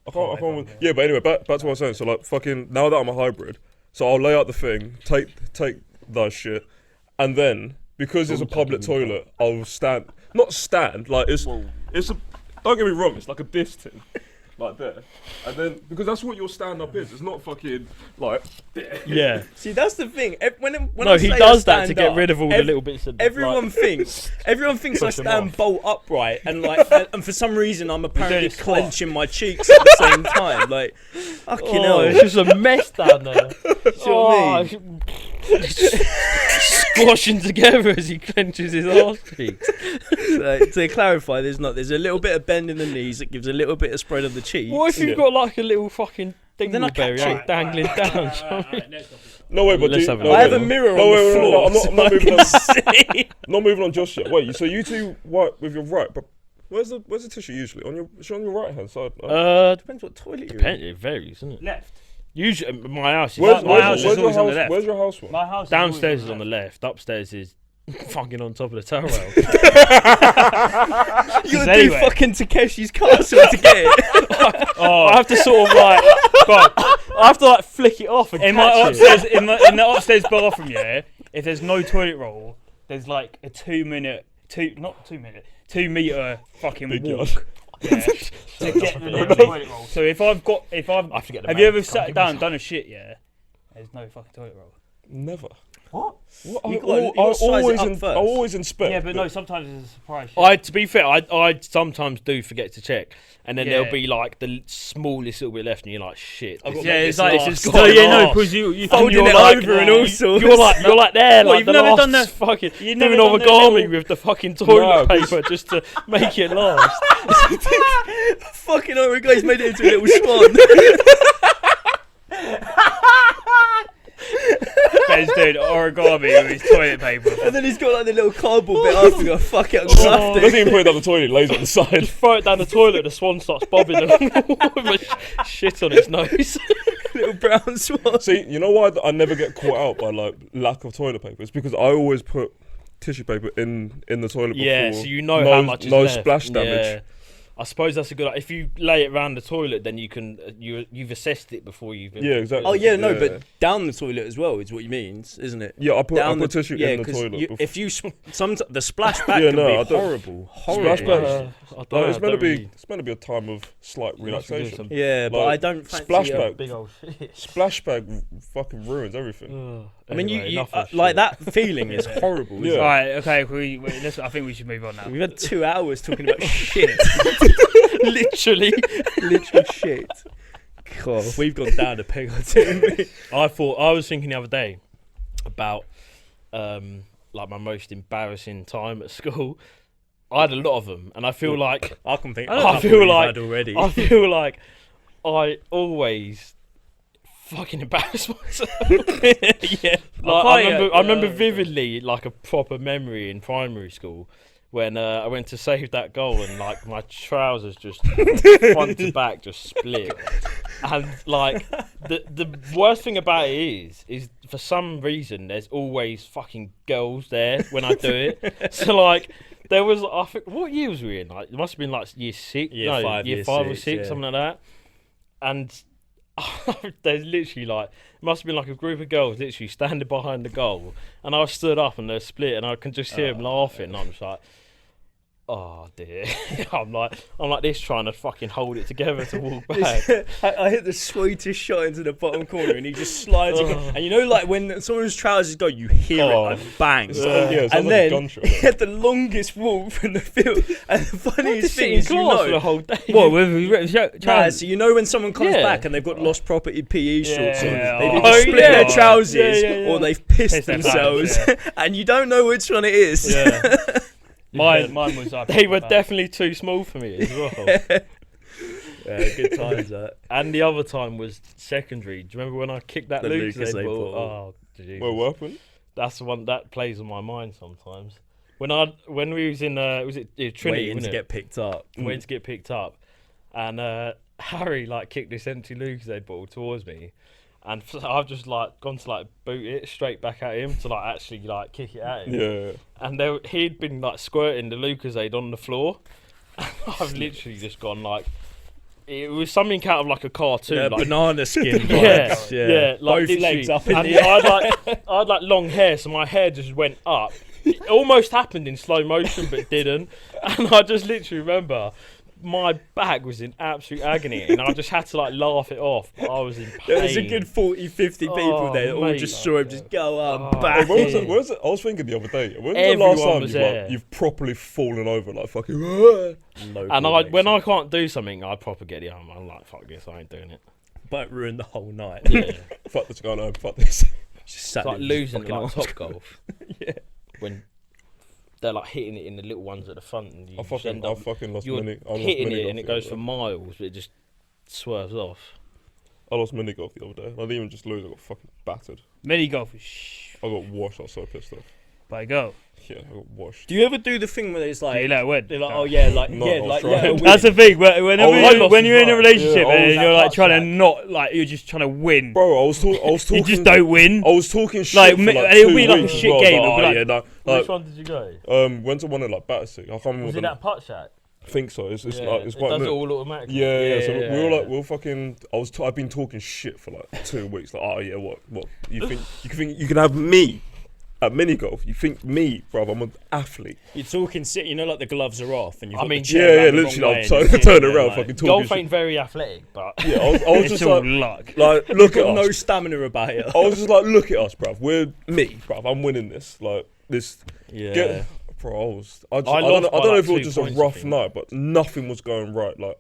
Speaker 1: I can't. Yeah, but anyway, back to what I was saying. So like, fucking, now that I'm a hybrid, so I'll lay out the thing, take that shit, and then because it's a public toilet, I'll not stand, like it's a. Don't get me wrong, it's like a dish thing, like there, and then because that's what your stand up is. It's not fucking like.
Speaker 4: Yeah.
Speaker 2: See, that's the thing. When
Speaker 4: No,
Speaker 2: I
Speaker 4: he
Speaker 2: say
Speaker 4: does
Speaker 2: I
Speaker 4: that to
Speaker 2: stand
Speaker 4: get
Speaker 2: up,
Speaker 4: rid of all the little bits of.
Speaker 2: Everyone thinks I
Speaker 4: Push them
Speaker 2: stand
Speaker 4: off.
Speaker 2: bolt upright and like and for some reason I'm apparently
Speaker 3: a squat.
Speaker 2: clenching my cheeks at the same time. Like fucking
Speaker 4: Oh,
Speaker 2: hell.
Speaker 4: it's just a mess down there.
Speaker 2: See what I mean?
Speaker 4: Squashing together as he clenches his arse cheeks.
Speaker 2: So, to clarify, there's a little bit of bend in the knees that gives a little bit of spread of the cheeks.
Speaker 4: What if you've got like a little fucking
Speaker 2: Then I
Speaker 4: dingleberry
Speaker 2: catch it.
Speaker 4: dangling down?
Speaker 1: No way, but
Speaker 4: Let's
Speaker 1: do
Speaker 4: have
Speaker 1: you,
Speaker 4: a
Speaker 1: no,
Speaker 2: I have
Speaker 1: wait,
Speaker 2: a mirror
Speaker 1: no,
Speaker 2: on
Speaker 1: wait,
Speaker 2: the
Speaker 1: wait,
Speaker 2: floor.
Speaker 1: no, I'm not moving on.
Speaker 2: See?
Speaker 1: Not moving on just yet. Wait, so you two wipe with your right, but where's the tissue usually? It's on your right hand side.
Speaker 2: Depends what toilet you're in.
Speaker 4: It varies, isn't it?
Speaker 3: Left.
Speaker 4: Usually, my house is
Speaker 3: my house is always on the left.
Speaker 1: Where's your house one?
Speaker 3: My house
Speaker 4: downstairs is on the left. Upstairs is fucking on top of the towel rail.
Speaker 2: You gotta
Speaker 3: anyway.
Speaker 2: do fucking Takeshi's Castle to get it.
Speaker 4: I have to sort of like, I have to like flick it off and
Speaker 3: In my
Speaker 4: catch
Speaker 3: upstairs, in the upstairs bathroom, yeah. If there's no toilet roll, there's like a 2 meter fucking
Speaker 1: Big
Speaker 3: walk.
Speaker 1: yard.
Speaker 3: Yeah, to get the toilet roll. So if I've
Speaker 4: I have to get the
Speaker 3: have you
Speaker 4: man
Speaker 3: ever
Speaker 4: to come
Speaker 3: sat
Speaker 4: give
Speaker 3: down,
Speaker 4: me
Speaker 3: done a shit? Yeah, there's no fucking toilet roll.
Speaker 1: Never.
Speaker 3: What?
Speaker 1: What?
Speaker 2: You gotta size it up first.
Speaker 1: I always inspect.
Speaker 3: Yeah, but no. Sometimes it's a surprise. Shit.
Speaker 4: To be fair, I sometimes do forget to check, and then
Speaker 3: Yeah.
Speaker 4: there'll be like the smallest little bit left, and you're like, shit.
Speaker 2: I've
Speaker 4: this
Speaker 2: got
Speaker 3: Yeah,
Speaker 2: make
Speaker 3: it's
Speaker 2: this
Speaker 3: like
Speaker 2: last.
Speaker 3: it's just
Speaker 4: Got an
Speaker 3: no,
Speaker 4: arse.
Speaker 3: because you
Speaker 2: Folding
Speaker 4: you're
Speaker 2: it
Speaker 4: like-
Speaker 2: over and all sorts.
Speaker 4: You're like there,
Speaker 3: What,
Speaker 4: like
Speaker 3: you've
Speaker 4: the
Speaker 3: never
Speaker 4: last
Speaker 3: done the-
Speaker 4: fucking
Speaker 3: you've never
Speaker 4: doing
Speaker 3: done the
Speaker 4: origami
Speaker 3: little-
Speaker 4: with the fucking toilet
Speaker 1: No,
Speaker 4: paper just to make it last.
Speaker 2: Fucking oh my god, he's made it into a little swan.
Speaker 3: Ben's doing origami with his toilet paper.
Speaker 2: And then he's got like the little cardboard bit after. Go fuck it, I'm gonna have to.
Speaker 1: Doesn't even put it down the toilet. Lays it on the side.
Speaker 4: Just throw it down the toilet, the swan starts bobbing along with a shit on its nose.
Speaker 2: Little brown swan.
Speaker 1: See, you know why I never get caught out by like lack of toilet paper? It's because I always put tissue paper in the toilet.
Speaker 4: Yeah,
Speaker 1: before.
Speaker 4: so you know
Speaker 1: no,
Speaker 4: how much is
Speaker 1: no
Speaker 4: left.
Speaker 1: splash damage.
Speaker 4: Yeah. I suppose that's a good. If you lay it around the toilet, then you can you've assessed it before you've.
Speaker 1: Yeah, exactly.
Speaker 2: Oh yeah, no, but down the toilet as well is what you means, isn't it?
Speaker 1: Yeah, I put
Speaker 2: Down
Speaker 1: tissue
Speaker 2: yeah,
Speaker 1: in the
Speaker 2: 'cause
Speaker 1: toilet.
Speaker 2: you,
Speaker 1: before.
Speaker 2: if you the splashback
Speaker 1: Yeah,
Speaker 2: can
Speaker 1: no, I
Speaker 2: be
Speaker 1: don't-
Speaker 2: horrible.
Speaker 1: Splashback.
Speaker 2: Horrible.
Speaker 1: No, it's meant to be a time of slight relaxation.
Speaker 2: Yeah, but
Speaker 1: Like,
Speaker 2: I don't fancy
Speaker 1: splashback.
Speaker 4: Big old shit.
Speaker 1: Splashback fucking ruins everything.
Speaker 2: I mean,
Speaker 4: Anyway,
Speaker 2: you
Speaker 4: enough of
Speaker 2: like
Speaker 4: shit.
Speaker 2: that feeling is horrible.
Speaker 1: Yeah.
Speaker 2: Isn't
Speaker 3: All right, okay. I think we should move on now.
Speaker 2: it? We've had 2 hours talking about shit.
Speaker 4: Literally.
Speaker 2: Literal shit. God, we've gone down a peg or two.
Speaker 4: I was thinking the other day about like my most embarrassing time at school. I had a lot of them, and I feel like
Speaker 2: I can think.
Speaker 4: I feel like
Speaker 2: already.
Speaker 4: I feel like I always fucking embarrass myself. Yeah, like, I remember vividly like a proper memory in primary school when I went to save that goal and like my trousers just front to back just split. And like the worst thing about it is for some reason there's always fucking girls there when I do it. So like there was, I think, what year was we in? Like it must have been like year 6,
Speaker 2: year 5
Speaker 4: or 6, something like that. And there's literally like, it must have been like a group of girls literally standing behind the goal, and I stood up and they're split, and I can just hear them laughing, and I'm just like, oh dear. I'm like this, trying to fucking hold it together to walk back.
Speaker 2: I hit the sweetest shot into the bottom corner, and he just slides again. And you know, like when someone's trousers go, you hear it like bang.
Speaker 1: It sounds
Speaker 2: And
Speaker 1: like a
Speaker 2: then
Speaker 1: gunshot.
Speaker 2: he had the longest walk from the field. And the funniest thing is, you
Speaker 4: for the
Speaker 2: know,
Speaker 4: whole day.
Speaker 3: What with
Speaker 2: so you know when someone comes
Speaker 4: Yeah.
Speaker 2: back and they've got lost property PE shorts on,
Speaker 3: Yeah.
Speaker 2: they've
Speaker 3: Oh,
Speaker 2: either split
Speaker 4: yeah.
Speaker 2: their trousers
Speaker 4: Yeah.
Speaker 2: or they've pissed
Speaker 3: Pissed their
Speaker 2: themselves,
Speaker 3: pants,
Speaker 2: and you don't know which one it is.
Speaker 3: Yeah. Mine was.
Speaker 4: They were definitely too small for me as well.
Speaker 2: Yeah, good times that.
Speaker 4: And the other time was secondary. Do you remember when I kicked that
Speaker 2: The
Speaker 4: Lucas
Speaker 2: Lucas
Speaker 4: ball?
Speaker 2: ball.
Speaker 4: Oh, Jesus.
Speaker 1: Well, what happened?
Speaker 4: That's the one that plays on my mind sometimes. When we was in was it Trinity?
Speaker 2: Waiting to get picked up.
Speaker 4: Waiting to get picked up, and Harry like kicked this empty Lucas ball towards me, and I've just like gone to like boot it straight back at him to like actually like kick it at him.
Speaker 1: Yeah.
Speaker 4: And he'd been like squirting the Lucasade on the floor. And I've literally just gone like, it was something out of like a cartoon.
Speaker 2: Yeah,
Speaker 4: like,
Speaker 2: banana skin.
Speaker 4: yeah,
Speaker 2: vibes,
Speaker 4: yeah, like
Speaker 2: both legs
Speaker 4: literally.
Speaker 2: up in
Speaker 4: And
Speaker 2: the air.
Speaker 4: I had like long hair, so my hair just went up. It almost happened in slow motion, but didn't. And I just literally remember my back was in absolute agony, and I just had to like laugh it off. I was in pain.
Speaker 2: There was a good 40, 50 people
Speaker 4: Oh,
Speaker 2: there that all
Speaker 4: mate.
Speaker 2: just saw him just go up,
Speaker 4: Oh.
Speaker 2: back.
Speaker 1: Where
Speaker 2: in.
Speaker 1: was it? I was thinking the other day. When was the
Speaker 4: Everyone
Speaker 1: last time
Speaker 4: was
Speaker 1: you've,
Speaker 4: there.
Speaker 1: like, you've properly fallen over, like fucking?
Speaker 2: No
Speaker 4: And when
Speaker 2: coordination.
Speaker 4: I can't do something, I proper get the arm. I'm like, fuck this, I ain't doing it.
Speaker 2: But ruined the whole night.
Speaker 4: Yeah.
Speaker 1: Fuck this guy, no, fuck this.
Speaker 2: Just sat
Speaker 4: It's like
Speaker 2: there
Speaker 4: losing
Speaker 2: fucking
Speaker 4: like
Speaker 2: arms
Speaker 4: top golf.
Speaker 2: Yeah.
Speaker 4: When they're like hitting it in the little ones at the front, and you
Speaker 1: I
Speaker 4: just end up
Speaker 1: fucking lost
Speaker 4: you're
Speaker 1: mini. I lost
Speaker 4: hitting
Speaker 1: mini
Speaker 4: it
Speaker 1: golf
Speaker 4: and it
Speaker 1: the
Speaker 4: goes
Speaker 1: other
Speaker 4: for
Speaker 1: day.
Speaker 4: miles, but it just swerves off.
Speaker 1: I lost mini golf the other day. I didn't even just lose. I got fucking battered.
Speaker 3: Mini golf is
Speaker 1: I got washed. I was so pissed off.
Speaker 3: by go.
Speaker 1: Yeah, I got washed.
Speaker 2: Do you ever do the thing where it's
Speaker 3: Do
Speaker 2: like,
Speaker 3: you let it win?
Speaker 2: they're like, oh yeah, like
Speaker 1: No,
Speaker 2: yeah,
Speaker 1: I was
Speaker 2: like
Speaker 1: trying.
Speaker 2: let her win.
Speaker 3: That's the thing. Whenever
Speaker 1: I lost
Speaker 3: when you're in a
Speaker 4: the
Speaker 3: relationship
Speaker 1: Yeah,
Speaker 3: and
Speaker 4: that
Speaker 3: you're like
Speaker 4: part
Speaker 3: trying to
Speaker 4: track.
Speaker 3: not like you're just trying to win,
Speaker 1: Bro, I was talking.
Speaker 3: you just don't win.
Speaker 1: I was talking shit
Speaker 3: Like,
Speaker 1: for
Speaker 3: and
Speaker 1: like
Speaker 3: it'll
Speaker 1: 2
Speaker 3: be like a
Speaker 1: weeks as
Speaker 3: shit
Speaker 1: well.
Speaker 3: game,
Speaker 1: Like,
Speaker 3: it'll be
Speaker 1: oh,
Speaker 3: like-
Speaker 1: yeah, no,
Speaker 4: Which
Speaker 1: like,
Speaker 4: one did you go?
Speaker 1: went to one in like Battersea. I can't remember.
Speaker 4: Was
Speaker 1: the
Speaker 4: it that putt shack?
Speaker 1: I think so. It's
Speaker 4: Yeah,
Speaker 1: like it's
Speaker 4: it
Speaker 1: quite.
Speaker 4: does it
Speaker 1: new.
Speaker 4: all automatically.
Speaker 1: Yeah. So
Speaker 4: yeah,
Speaker 1: we were like, we were fucking. I've been talking shit for like 2 weeks. Like, oh yeah, what? You think you can have me at mini golf? You think me, bro? I'm an athlete.
Speaker 2: You're talking shit, you know, like the gloves are off, and you've
Speaker 4: I
Speaker 2: got
Speaker 4: mean,
Speaker 2: the chair
Speaker 1: Yeah,
Speaker 2: round the
Speaker 1: literally.
Speaker 2: wrong
Speaker 1: I'm
Speaker 2: way
Speaker 1: so
Speaker 2: and you're
Speaker 1: turn
Speaker 2: sitting there
Speaker 1: around,
Speaker 2: like-
Speaker 1: fucking talking
Speaker 4: Golf
Speaker 1: shit.
Speaker 4: ain't very athletic, but
Speaker 1: Yeah, I was
Speaker 3: It's
Speaker 1: just
Speaker 3: all
Speaker 1: like,
Speaker 3: luck.
Speaker 2: You've
Speaker 1: look at
Speaker 2: got no
Speaker 1: us.
Speaker 2: stamina about you.
Speaker 1: I was just like, look at us, bruv. We're me, bruv. I'm winning this. Like this.
Speaker 2: Yeah.
Speaker 1: Bro, I don't
Speaker 4: lost
Speaker 1: know
Speaker 4: by,
Speaker 1: if
Speaker 4: like,
Speaker 1: it was
Speaker 4: 2
Speaker 1: just a
Speaker 4: points, I
Speaker 1: rough
Speaker 4: think.
Speaker 1: night, but nothing was going right. Like,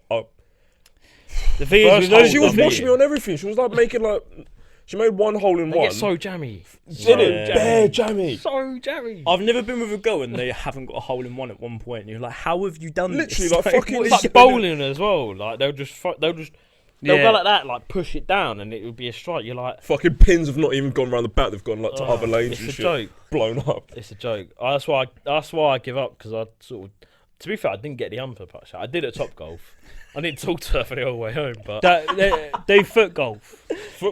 Speaker 3: The thing
Speaker 4: First
Speaker 3: is, with
Speaker 4: hole,
Speaker 3: those,
Speaker 1: she was
Speaker 4: me.
Speaker 1: watching me on everything. She was like making like, she made one hole in
Speaker 4: they
Speaker 1: one.
Speaker 4: get so jammy.
Speaker 1: Did it?
Speaker 2: Yeah.
Speaker 1: Bare jammy.
Speaker 4: So jammy.
Speaker 2: I've never been with a girl and they haven't got a hole in one at one point. And you're like, how have you done
Speaker 1: Literally,
Speaker 2: this?
Speaker 1: like, fucking-
Speaker 2: what is
Speaker 4: It's
Speaker 2: going
Speaker 4: like
Speaker 2: on?
Speaker 4: bowling as well. Like they'll
Speaker 3: Yeah.
Speaker 4: go like that, like push it down, and it would be a strike. You're like,
Speaker 1: Fucking pins have not even gone around the back. They've gone like to
Speaker 4: oh,
Speaker 1: other lanes
Speaker 4: it's
Speaker 1: and
Speaker 4: a
Speaker 1: shit.
Speaker 4: joke.
Speaker 1: Blown up.
Speaker 4: It's a joke. That's why I give up, because I sort of. To be fair, I didn't get the umper putt shot. I did at Top Golf. I didn't talk to her for the whole way home, but
Speaker 3: they foot golf.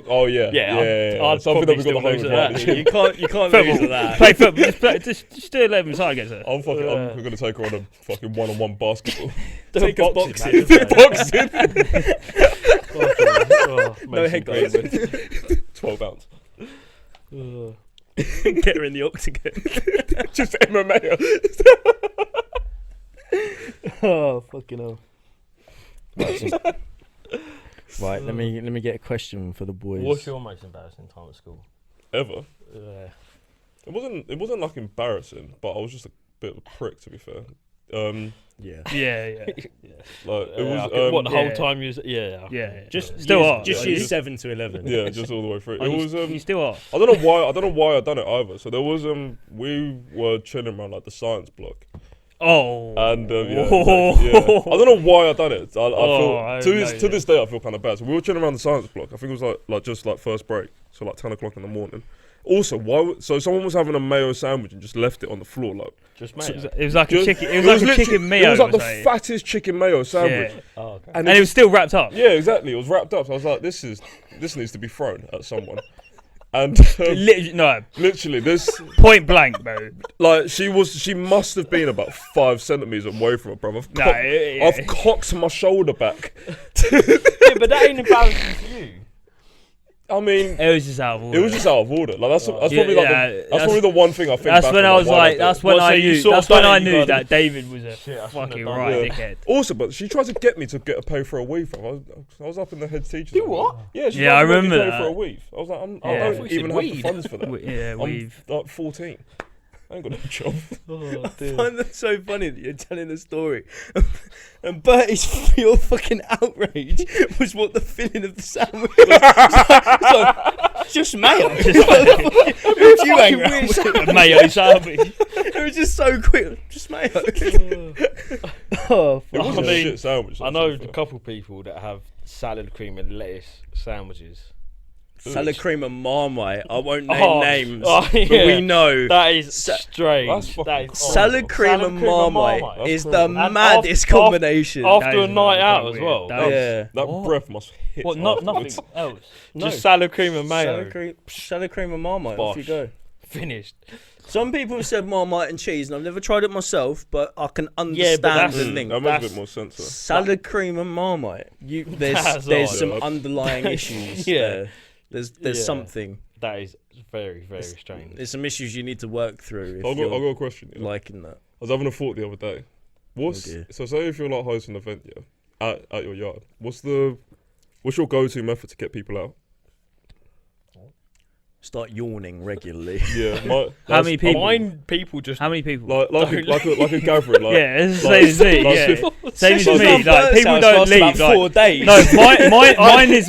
Speaker 1: Oh yeah.
Speaker 4: I'd
Speaker 1: Something
Speaker 4: probably
Speaker 1: that we got
Speaker 4: still
Speaker 1: the home
Speaker 4: lose at
Speaker 1: advantage.
Speaker 4: that.
Speaker 2: You can't
Speaker 3: Football.
Speaker 2: lose at that.
Speaker 3: Play football. Just do 11 side against her.
Speaker 1: I'm gonna take her on a fucking one-on-one basketball.
Speaker 2: Take a
Speaker 4: boxing
Speaker 2: boxing.
Speaker 1: Boxing.
Speaker 2: No head guards.
Speaker 1: 12 ounce.
Speaker 2: Get her in the octagon.
Speaker 1: Just MMA.
Speaker 2: Oh fucking hell! Right, let me get a question for the boys.
Speaker 4: What's your most embarrassing time at school?
Speaker 1: Ever.
Speaker 4: Yeah.
Speaker 1: It wasn't like embarrassing, but I was just a bit of a prick, to be fair.
Speaker 2: Yeah.
Speaker 3: Yeah.
Speaker 1: Like it was.
Speaker 4: What the whole
Speaker 3: yeah.
Speaker 4: time you was? Yeah.
Speaker 3: Yeah.
Speaker 2: Just
Speaker 3: Still
Speaker 2: years,
Speaker 3: are.
Speaker 2: Just
Speaker 1: Like,
Speaker 2: years
Speaker 1: just-
Speaker 2: 7 to 11.
Speaker 1: Yeah, just all the way through.
Speaker 3: Oh,
Speaker 1: It was.
Speaker 3: you still are.
Speaker 1: I don't know why I done it either. So there was we were chilling around like the science block,
Speaker 3: Oh.
Speaker 1: And yeah, I don't know why I done it. I
Speaker 3: I
Speaker 1: feel
Speaker 3: know,
Speaker 1: to this day I feel kind of bad. So we were chilling around the science block. I think it was like just like first break, so like 10 o'clock in the morning. Also, so someone was having a mayo sandwich and just left it on the floor, like
Speaker 4: Just mayo.
Speaker 3: It was like
Speaker 1: just,
Speaker 3: a chicken. It was like a chicken mayo.
Speaker 1: It was like the
Speaker 3: say.
Speaker 1: fattest chicken mayo sandwich.
Speaker 3: Yeah.
Speaker 4: Oh, okay.
Speaker 3: And it was still wrapped up.
Speaker 1: Yeah, exactly. It was wrapped up. So I was like, this needs to be thrown at someone. And literally this
Speaker 3: Point blank, bro.
Speaker 1: like she must have been about 5 centimeters away from it, bro. I've cocked my shoulder back.
Speaker 4: Yeah, but that ain't embarrassing for you.
Speaker 1: I mean,
Speaker 3: It was just out of order.
Speaker 1: it was just out of order. Like that's probably
Speaker 3: that's
Speaker 1: probably the one thing I think.
Speaker 3: That's
Speaker 1: back
Speaker 3: when
Speaker 1: on,
Speaker 3: I was
Speaker 1: why
Speaker 3: like,
Speaker 1: did.
Speaker 3: that's when
Speaker 4: Well, so
Speaker 3: I
Speaker 4: you
Speaker 3: knew.
Speaker 4: sort of
Speaker 3: That's when
Speaker 4: done
Speaker 3: I
Speaker 4: it, you
Speaker 3: knew
Speaker 4: got
Speaker 3: that David was a
Speaker 4: Shit, I shouldn't
Speaker 3: fucking
Speaker 4: have done
Speaker 3: right
Speaker 1: that.
Speaker 3: dickhead.
Speaker 1: Also, but she tried to get me to get a pay for a weave. I was up in the head teacher.
Speaker 4: You what?
Speaker 1: Yeah, she
Speaker 3: Yeah,
Speaker 1: tried
Speaker 3: I
Speaker 1: to make me
Speaker 3: remember
Speaker 1: pay for a
Speaker 3: that.
Speaker 1: weave. I was like, I
Speaker 3: Yeah.
Speaker 1: don't even have the funds for that.
Speaker 3: Yeah,
Speaker 1: I'm
Speaker 3: we've.
Speaker 1: like 14. I ain't got no job.
Speaker 4: Oh,
Speaker 2: I find that so funny that you're telling a story, and Bertie's pure fucking outrage was what the filling of the sandwich was. It's just mayo. Who'd you hang around with?
Speaker 3: A mayo sandwich.
Speaker 2: It was just so quick. Just mayo. Oh,
Speaker 1: It wasn't
Speaker 4: I
Speaker 1: a
Speaker 4: mean,
Speaker 1: shit sandwich.
Speaker 4: I know a couple people that have salad, cream, and lettuce sandwiches.
Speaker 2: salad cream and Marmite. I won't name names,
Speaker 4: oh, yeah.
Speaker 2: but we know.
Speaker 4: That is strange.
Speaker 1: That's fucking
Speaker 4: That is
Speaker 1: horrible.
Speaker 2: Salad cream
Speaker 4: Salad
Speaker 2: and
Speaker 4: cream and
Speaker 2: Marmite
Speaker 4: Marmite.
Speaker 2: is
Speaker 1: That's
Speaker 2: the
Speaker 1: crazy.
Speaker 4: And
Speaker 2: maddest
Speaker 4: after-
Speaker 2: combination.
Speaker 4: after
Speaker 3: That
Speaker 4: a
Speaker 3: is
Speaker 4: night out
Speaker 3: weird.
Speaker 4: as well.
Speaker 3: That is-
Speaker 2: Yeah.
Speaker 1: That
Speaker 3: What?
Speaker 1: breath must hit.
Speaker 3: What? Not nothing
Speaker 1: afterwards.
Speaker 3: else.
Speaker 4: Just salad, cream, and mayo.
Speaker 2: Salad cream and Marmite. Off you
Speaker 4: Bosh.
Speaker 2: go.
Speaker 4: Finished.
Speaker 2: Some people have said Marmite and cheese, and I've never tried it myself, but I can
Speaker 4: Yeah,
Speaker 2: understand
Speaker 4: but that's-
Speaker 2: the link.
Speaker 1: That makes a bit more sense. Though.
Speaker 2: Salad cream and Marmite.
Speaker 4: That's
Speaker 2: There's
Speaker 4: odd.
Speaker 2: some underlying issues
Speaker 4: Yeah.
Speaker 2: there. There's
Speaker 4: Yeah.
Speaker 2: something.
Speaker 4: That is very, very strange.
Speaker 2: There's some issues you need to work through if
Speaker 1: I've
Speaker 2: you're
Speaker 1: got a question. You know?
Speaker 2: liking that.
Speaker 1: I was having a thought the other day.
Speaker 2: dear.
Speaker 1: So say if you're like hosting an event, yeah, at your yard, what's your go-to method to get people out?
Speaker 2: Start yawning regularly.
Speaker 1: Yeah,
Speaker 3: How many people?
Speaker 4: Mine people just
Speaker 3: How many people?
Speaker 1: like a gathering, like
Speaker 3: Yeah, it's the
Speaker 1: like-
Speaker 3: same as me.
Speaker 1: like
Speaker 3: Yeah,
Speaker 1: fif-
Speaker 3: same as
Speaker 1: Sessions
Speaker 3: me.
Speaker 1: on
Speaker 3: Like people don't leave.
Speaker 2: About
Speaker 3: Like,
Speaker 2: 4 days.
Speaker 3: no,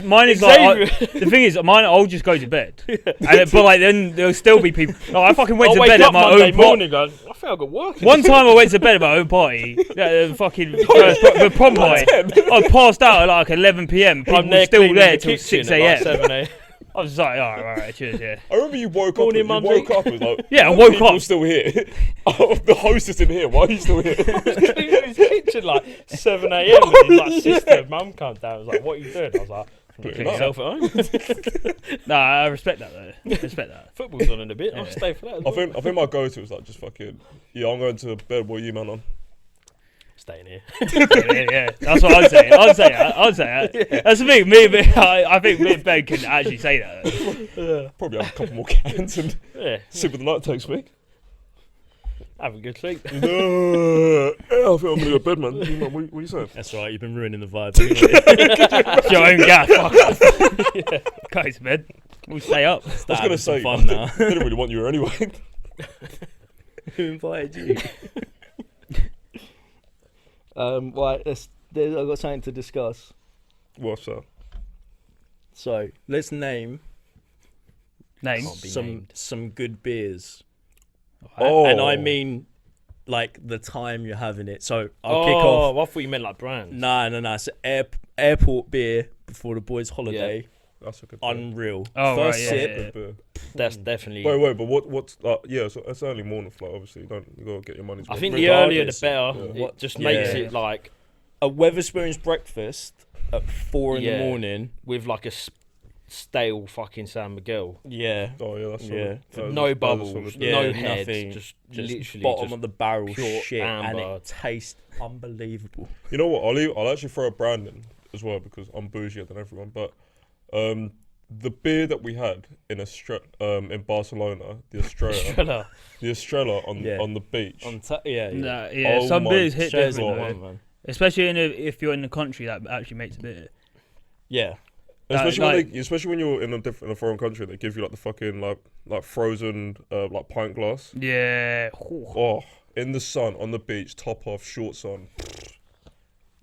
Speaker 3: mine is like the thing is, mine I'll just go to bed, but like then there'll still be people. Like, I fucking went
Speaker 4: I'll
Speaker 3: to
Speaker 4: wake
Speaker 3: bed
Speaker 4: up
Speaker 3: at my
Speaker 4: Monday
Speaker 3: own party.
Speaker 4: morning going, I think I've got work.
Speaker 3: One time I went to bed at my own party, the fucking the prom party. I passed out at like 11 p.m. People
Speaker 4: I'm
Speaker 3: were still
Speaker 4: cleaning
Speaker 3: there
Speaker 4: the
Speaker 3: till
Speaker 4: kitchen
Speaker 3: 6
Speaker 4: at
Speaker 3: a.m.
Speaker 4: like 7 a.m.
Speaker 3: I was just like, all right, cheers, yeah.
Speaker 1: I remember you woke
Speaker 4: Morning,
Speaker 1: up. You
Speaker 4: Mumsy.
Speaker 1: woke up and like,
Speaker 3: Yeah, I
Speaker 1: "Why are
Speaker 3: woke
Speaker 1: people
Speaker 3: up."
Speaker 1: still here. Oh, the host is in here. Why are you still here?
Speaker 4: Cleaning his kitchen like 7 a.m. and his like sister and mum comes down. I was like, what are you doing? I was like,
Speaker 1: Clean
Speaker 4: clean
Speaker 1: it up.
Speaker 4: yourself at home.
Speaker 3: Nah, I respect that though. Respect that.
Speaker 4: Football's on in a bit. I'll stay for that. as
Speaker 1: I
Speaker 4: well.
Speaker 1: think my go-to is like just fucking I'm going to bed. What are you man on?
Speaker 4: Staying here.
Speaker 3: Yeah, that's what I'd say. I'd say that. That's the thing. I think me and Ben can actually say that.
Speaker 1: Probably have a couple more cans and
Speaker 4: Yeah.
Speaker 1: sit with the night takes me.
Speaker 4: Have a good sleep.
Speaker 1: No, I think I'm gonna go to bed, man. What are you saying?
Speaker 2: That's right. You've been ruining the vibe. Anyway.
Speaker 3: Your own gas. Fuck off. Go to bed. We'll stay up.
Speaker 1: I was gonna say
Speaker 2: fun now.
Speaker 1: I didn't really want you here anyway.
Speaker 2: Who invited you? Right. I've got something to discuss.
Speaker 1: What's that?
Speaker 2: So let's name
Speaker 3: Name.
Speaker 4: Can't be
Speaker 2: some
Speaker 4: named.
Speaker 2: some good beers,
Speaker 1: Oh,
Speaker 2: and I mean like the time you're having it. So I'll kick
Speaker 4: Oh,
Speaker 2: off.
Speaker 4: I thought you meant like brands.
Speaker 2: No. It's airport beer before the boys' holiday.
Speaker 1: that's a good. Beer.
Speaker 2: Unreal.
Speaker 3: Oh,
Speaker 2: First
Speaker 3: right, yeah,
Speaker 2: sip.
Speaker 3: yeah.
Speaker 1: Good beer.
Speaker 4: That's definitely.
Speaker 1: Wait, but what's yeah? So it's early morning flight. Obviously, you gotta get your money's
Speaker 4: I
Speaker 1: worth.
Speaker 4: think the earlier the
Speaker 2: Regardless,
Speaker 4: better.
Speaker 1: yeah.
Speaker 4: It just makes
Speaker 2: Yeah.
Speaker 4: it like
Speaker 2: A Weatherspoons breakfast at 4 in the
Speaker 4: Yeah.
Speaker 2: morning.
Speaker 4: with like a stale fucking San Miguel.
Speaker 2: Yeah.
Speaker 1: Oh yeah, that's
Speaker 2: Yeah.
Speaker 1: solid.
Speaker 4: No
Speaker 1: That is
Speaker 4: bubbles,
Speaker 1: solid.
Speaker 2: Yeah,
Speaker 4: no heads,
Speaker 2: nothing.
Speaker 4: just
Speaker 2: Just
Speaker 4: literally
Speaker 2: bottom
Speaker 4: just
Speaker 2: of the barrel
Speaker 4: pure
Speaker 2: shit, and
Speaker 4: amber.
Speaker 2: it tastes unbelievable.
Speaker 1: You know what? I'll actually throw a brand in as well because I'm bougier than everyone. But the beer that we had in in Barcelona, the Estrella on the beach.
Speaker 2: Yeah.
Speaker 3: Nah, yeah.
Speaker 1: Oh
Speaker 3: Some
Speaker 1: my
Speaker 3: beers hit
Speaker 2: Shares
Speaker 3: different,
Speaker 2: in
Speaker 1: God.
Speaker 3: though.
Speaker 2: one, man.
Speaker 3: Especially if you're in the country that actually makes a beer.
Speaker 2: Yeah.
Speaker 1: Especially when you're in a foreign country, they give you like the fucking like frozen like pint glass.
Speaker 3: Yeah.
Speaker 1: Oh, in the sun on the beach, top off, shorts on.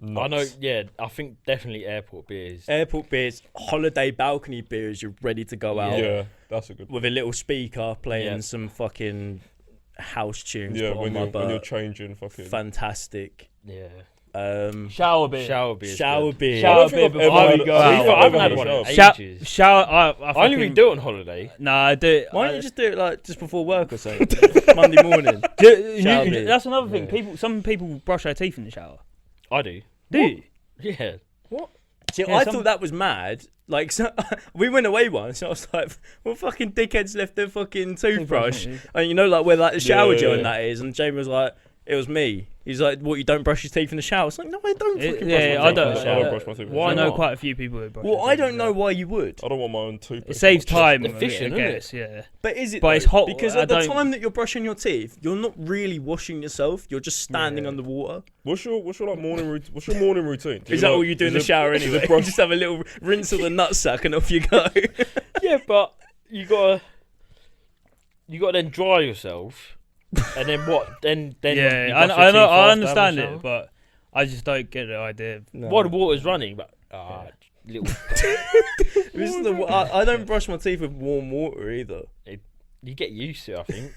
Speaker 4: I know, yeah. I think definitely airport beers.
Speaker 2: Airport beers, holiday balcony beers. You're ready to go out
Speaker 1: Yeah, that's a good.
Speaker 2: with a little speaker playing
Speaker 4: Yeah.
Speaker 2: some fucking house tunes.
Speaker 1: Yeah,
Speaker 2: put on
Speaker 1: when
Speaker 2: my
Speaker 1: you're
Speaker 2: butt.
Speaker 1: changing fucking.
Speaker 2: Fantastic.
Speaker 4: Yeah.
Speaker 3: Shower beer.
Speaker 4: Shower beer.
Speaker 2: Shower beer.
Speaker 3: Shower
Speaker 1: think
Speaker 3: beer
Speaker 1: I've
Speaker 3: before
Speaker 1: ever
Speaker 3: you go
Speaker 1: had-
Speaker 3: out.
Speaker 4: I haven't had
Speaker 1: I've
Speaker 4: one in
Speaker 1: had
Speaker 4: ages.
Speaker 3: Shower.
Speaker 4: I only really
Speaker 3: fucking-
Speaker 4: do it on holiday.
Speaker 3: Nah, I do it.
Speaker 2: Why don't you just do it like just before work or something? Monday morning. Shower beer.
Speaker 3: That's another thing.
Speaker 4: Yeah.
Speaker 3: Some people brush their teeth in the shower.
Speaker 4: I do.
Speaker 3: Do you?
Speaker 4: Yeah.
Speaker 2: See,
Speaker 3: Yeah,
Speaker 2: I
Speaker 3: some-
Speaker 2: thought that was mad. Like, so, we went away once, and I was like, "Well, fucking dickheads left their fucking toothbrush." And you know, like where like the shower
Speaker 1: Yeah,
Speaker 2: gel
Speaker 1: yeah.
Speaker 2: and that is. And Jamie was like, "It was me." He's like, "What? You don't brush your teeth in the shower?" It's like, "No, I don't fucking brush my
Speaker 3: yeah,
Speaker 2: teeth
Speaker 3: I
Speaker 2: in
Speaker 3: don't.
Speaker 2: the
Speaker 1: I
Speaker 2: shower."
Speaker 1: don't brush my teeth.
Speaker 4: Why
Speaker 3: I know
Speaker 4: not?
Speaker 3: quite a few people who brush.
Speaker 2: Well,
Speaker 3: their
Speaker 2: I
Speaker 3: teeth
Speaker 2: don't
Speaker 3: in
Speaker 2: know
Speaker 3: the
Speaker 2: why you would.
Speaker 1: I don't want my own toothpaste.
Speaker 3: It saves time.
Speaker 4: efficient,
Speaker 3: I
Speaker 4: isn't it?
Speaker 3: guess, yeah.
Speaker 2: But is it?
Speaker 3: But it's
Speaker 2: though?
Speaker 3: hot.
Speaker 2: Because
Speaker 3: I
Speaker 2: at the
Speaker 3: don't-
Speaker 2: time that you're brushing your teeth, you're not really washing yourself. You're just standing
Speaker 3: Yeah.
Speaker 2: underwater.
Speaker 1: What's your like morning routine? What's your morning routine? Do
Speaker 2: Is that
Speaker 1: like-
Speaker 2: all you do in the
Speaker 1: is it-
Speaker 2: shower
Speaker 1: is it
Speaker 2: anyway?
Speaker 1: brush-
Speaker 2: Just have a little rinse of the nutsack and off you go.
Speaker 4: Yeah, but you gotta then dry yourself, and then what? Then
Speaker 3: Yeah,
Speaker 4: you
Speaker 3: I
Speaker 4: brush
Speaker 3: know.
Speaker 4: your teeth
Speaker 3: I
Speaker 4: after
Speaker 3: understand
Speaker 4: having a
Speaker 3: it, but I just don't get the idea.
Speaker 2: No.
Speaker 4: While the water's running, but little.
Speaker 2: This is I don't brush my teeth with warm water either.
Speaker 4: You get used to it, I think.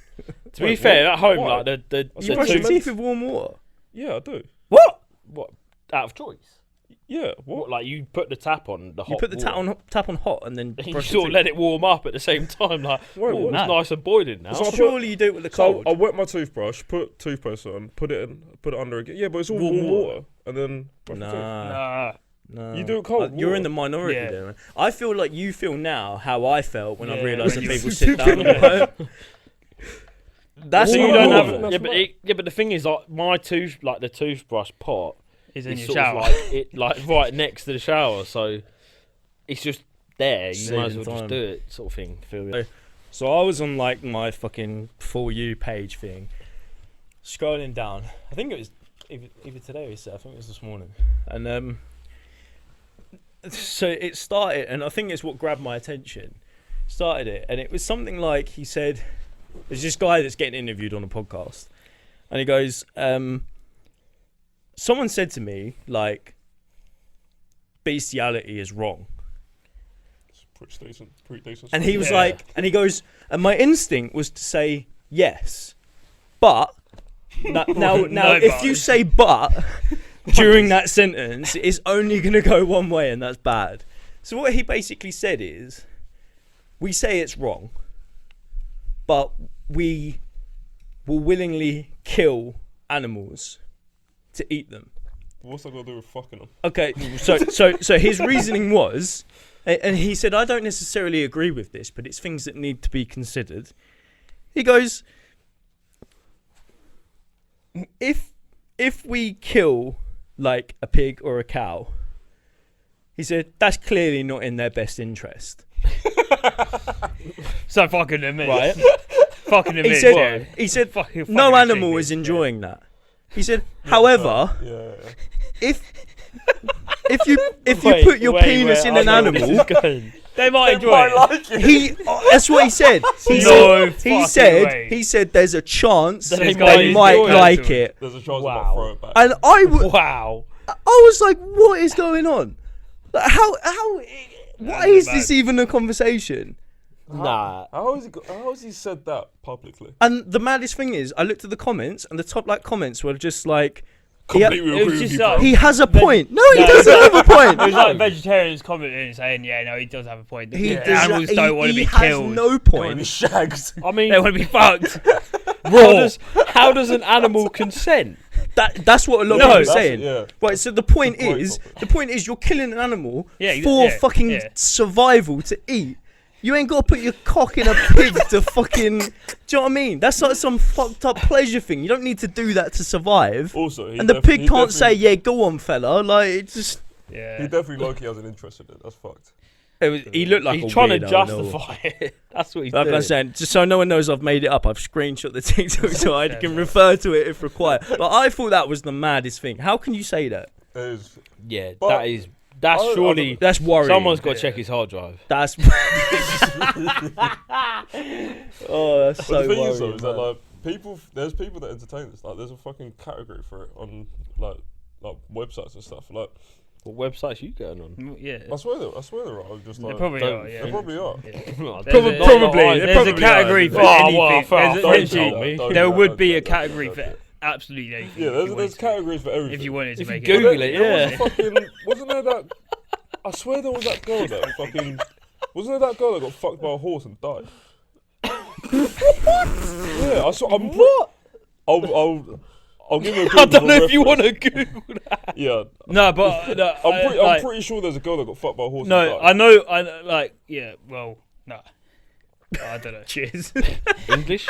Speaker 4: To
Speaker 1: Wait,
Speaker 4: be fair,
Speaker 1: what?
Speaker 4: at home,
Speaker 1: Why?
Speaker 4: like the
Speaker 2: You brush your
Speaker 4: two-
Speaker 2: teeth with warm water.
Speaker 1: Yeah, I do.
Speaker 4: what out of choice.
Speaker 1: Yeah,
Speaker 4: What,
Speaker 1: what?
Speaker 4: like you put the tap on the hot.
Speaker 2: You put the
Speaker 4: water,
Speaker 2: tap on hot and then
Speaker 4: you
Speaker 2: brush
Speaker 4: sort
Speaker 2: your
Speaker 4: of
Speaker 2: teeth.
Speaker 4: let it warm up at the same time. Like,
Speaker 1: Wait,
Speaker 4: oh,
Speaker 1: what?
Speaker 4: it's
Speaker 3: Mad.
Speaker 4: nice and boiling now.
Speaker 1: So I put-
Speaker 2: Surely you do it with the
Speaker 1: So
Speaker 2: cold.
Speaker 1: I wet my toothbrush, put toothpaste on, put it under again. Yeah, but it's all
Speaker 2: Warm
Speaker 1: warm
Speaker 2: water.
Speaker 1: water, and then brush my teeth.
Speaker 3: Nah.
Speaker 2: No.
Speaker 1: You do it cold
Speaker 2: You're in
Speaker 1: water.
Speaker 2: the minority
Speaker 3: Yeah.
Speaker 2: there, man. I feel like you feel now how I felt when I
Speaker 3: Yeah,
Speaker 2: realised
Speaker 3: when
Speaker 2: that
Speaker 3: you-
Speaker 2: people sit down on the boat. That's
Speaker 1: So
Speaker 2: what
Speaker 1: you
Speaker 2: I
Speaker 1: don't
Speaker 2: want.
Speaker 1: have- that's
Speaker 4: Yeah, but the thing is, like the toothbrush pot
Speaker 3: Is in
Speaker 4: is
Speaker 3: your
Speaker 4: sort
Speaker 3: shower.
Speaker 4: of like right next to the shower, so it's just there. You might as well
Speaker 2: Saving
Speaker 4: just
Speaker 2: time.
Speaker 4: do it, sort of thing. Feel me?
Speaker 2: So I was on like my fucking For You page thing, scrolling down. I think it was either today or yesterday. I think it was this morning. And so it started, and I think it's what grabbed my attention. Started it, and it was something like he said, "There's this guy that's getting interviewed on a podcast, and he goes, someone said to me like, bestiality is wrong."
Speaker 1: It's pretty decent.
Speaker 2: And he was
Speaker 3: Yeah.
Speaker 2: like, and he goes, and my instinct was to say yes, but now
Speaker 3: No
Speaker 2: if
Speaker 3: but.
Speaker 2: you say but during that sentence, it's only gonna go one way, and that's bad. So what he basically said is, we say it's wrong, but we will willingly kill animals to eat them.
Speaker 1: What's that got to do with fucking them?
Speaker 2: Okay, so his reasoning was, and he said, I don't necessarily agree with this, but it's things that need to be considered. He goes, if we kill like a pig or a cow, he said that's clearly not in their best interest,
Speaker 3: So fucking admit.
Speaker 2: right?
Speaker 3: Fucking
Speaker 2: He
Speaker 3: admit.
Speaker 2: said,
Speaker 3: yeah.
Speaker 2: he said
Speaker 3: Fucking
Speaker 2: no animal
Speaker 3: ridiculous,
Speaker 2: is enjoying that. He said, however,
Speaker 1: Yeah.
Speaker 2: if you
Speaker 4: Wait,
Speaker 2: put your
Speaker 4: wait,
Speaker 2: penis
Speaker 4: wait,
Speaker 2: in
Speaker 4: I
Speaker 2: an
Speaker 4: know where
Speaker 2: animal.
Speaker 4: this is going.
Speaker 3: They might enjoy it.
Speaker 2: He that's what he said. He
Speaker 3: No
Speaker 2: said, he
Speaker 3: fucking
Speaker 2: said
Speaker 3: way.
Speaker 2: he said there's a chance
Speaker 4: That
Speaker 2: they
Speaker 4: they
Speaker 2: might
Speaker 3: might enjoy
Speaker 2: like
Speaker 3: it.
Speaker 2: it.
Speaker 1: There's a chance
Speaker 4: Wow.
Speaker 1: I might throw it back.
Speaker 2: And
Speaker 4: Wow.
Speaker 2: I was like, what is going on? Like, how why is this even a conversation?
Speaker 4: Nah.
Speaker 1: How has he said that publicly?
Speaker 2: And the maddest thing is, I looked at the comments, and the top like comments were just like, he,
Speaker 1: Completely
Speaker 3: it was
Speaker 1: agree with
Speaker 3: just
Speaker 1: you,
Speaker 3: like-
Speaker 1: bro.
Speaker 2: he has a point. No, he
Speaker 3: No.
Speaker 2: doesn't have a point.
Speaker 3: It was like vegetarians commenting saying, "Yeah, no, he does have a point.
Speaker 2: He
Speaker 3: Yeah,
Speaker 2: does-
Speaker 3: animals don't want to
Speaker 2: he
Speaker 3: be
Speaker 2: has
Speaker 3: killed.
Speaker 2: no
Speaker 1: Wanna be
Speaker 2: point.
Speaker 1: shagged.
Speaker 4: I mean,
Speaker 3: They want to be fucked."
Speaker 4: how does an animal consent?
Speaker 2: That's what a lot
Speaker 3: No,
Speaker 2: of people are
Speaker 1: that's
Speaker 2: saying.
Speaker 1: it, yeah.
Speaker 2: Right, so the point
Speaker 1: Great
Speaker 2: is,
Speaker 1: topic.
Speaker 2: you're killing an animal
Speaker 3: Yeah,
Speaker 2: for
Speaker 3: yeah,
Speaker 2: fucking
Speaker 3: yeah.
Speaker 2: survival to eat. You ain't got to put your cock in a pig to fucking. Do you know what I mean? That's like some fucked up pleasure thing. You don't need to do that to survive.
Speaker 1: Also, he
Speaker 2: And the
Speaker 1: def-
Speaker 2: pig
Speaker 1: he
Speaker 2: can't say,
Speaker 1: definitely-
Speaker 2: "Yeah, go on, fella." Like it's just.
Speaker 3: Yeah.
Speaker 1: He definitely low-key has an interest in it. That's fucked.
Speaker 2: He looked like
Speaker 4: He's
Speaker 2: a
Speaker 4: trying to
Speaker 2: weirdo and all.
Speaker 4: justify it. That's what he's
Speaker 2: Like
Speaker 4: doing.
Speaker 2: I'm saying, just so no one knows I've made it up, I've screenshot the TikTok so I can refer to it if required. But I thought that was the maddest thing. How can you say that?
Speaker 1: It is.
Speaker 4: Yeah,
Speaker 1: But-
Speaker 4: that's
Speaker 1: I-
Speaker 4: surely
Speaker 2: That's worrying.
Speaker 4: someone's got to check his hard drive.
Speaker 2: That's. Oh, that's
Speaker 1: But
Speaker 2: so
Speaker 1: the thing is, though,
Speaker 2: worrying.
Speaker 1: is that
Speaker 2: man.
Speaker 1: like there's people that entertain this. Like, there's a fucking category for it on like websites and stuff. Like,
Speaker 4: What websites you going on?
Speaker 3: Yeah.
Speaker 1: I swear they're right. I'm just
Speaker 3: They
Speaker 1: like,
Speaker 3: probably
Speaker 4: don't-
Speaker 3: are, yeah.
Speaker 1: they probably are.
Speaker 2: Probably.
Speaker 3: There's a category for
Speaker 4: Oh,
Speaker 3: anything.
Speaker 4: well,
Speaker 3: There's
Speaker 4: don't
Speaker 3: literally-
Speaker 4: tell me.
Speaker 3: there would be a category for absolutely anything.
Speaker 1: Yeah,
Speaker 3: if you wanted
Speaker 1: there's
Speaker 3: to.
Speaker 1: categories for everything.
Speaker 3: If you wanted to
Speaker 4: If you
Speaker 3: make
Speaker 4: Google
Speaker 3: it.
Speaker 4: it,
Speaker 1: There
Speaker 4: yeah.
Speaker 1: was a fucking, wasn't there that? I swear there was that girl that fucking. Wasn't there that girl that got fucked by a horse and died? Yeah, I saw. What? I'll give her a Google
Speaker 4: I don't know if you want
Speaker 1: reference.
Speaker 4: to Google that.
Speaker 1: Yeah,
Speaker 3: No, but no,
Speaker 1: I'm pretty sure there's a girl that got fucked by a horse.
Speaker 3: No,
Speaker 1: and died.
Speaker 3: I know. Like, yeah. Well, no. I don't know.
Speaker 2: Cheers.
Speaker 4: English?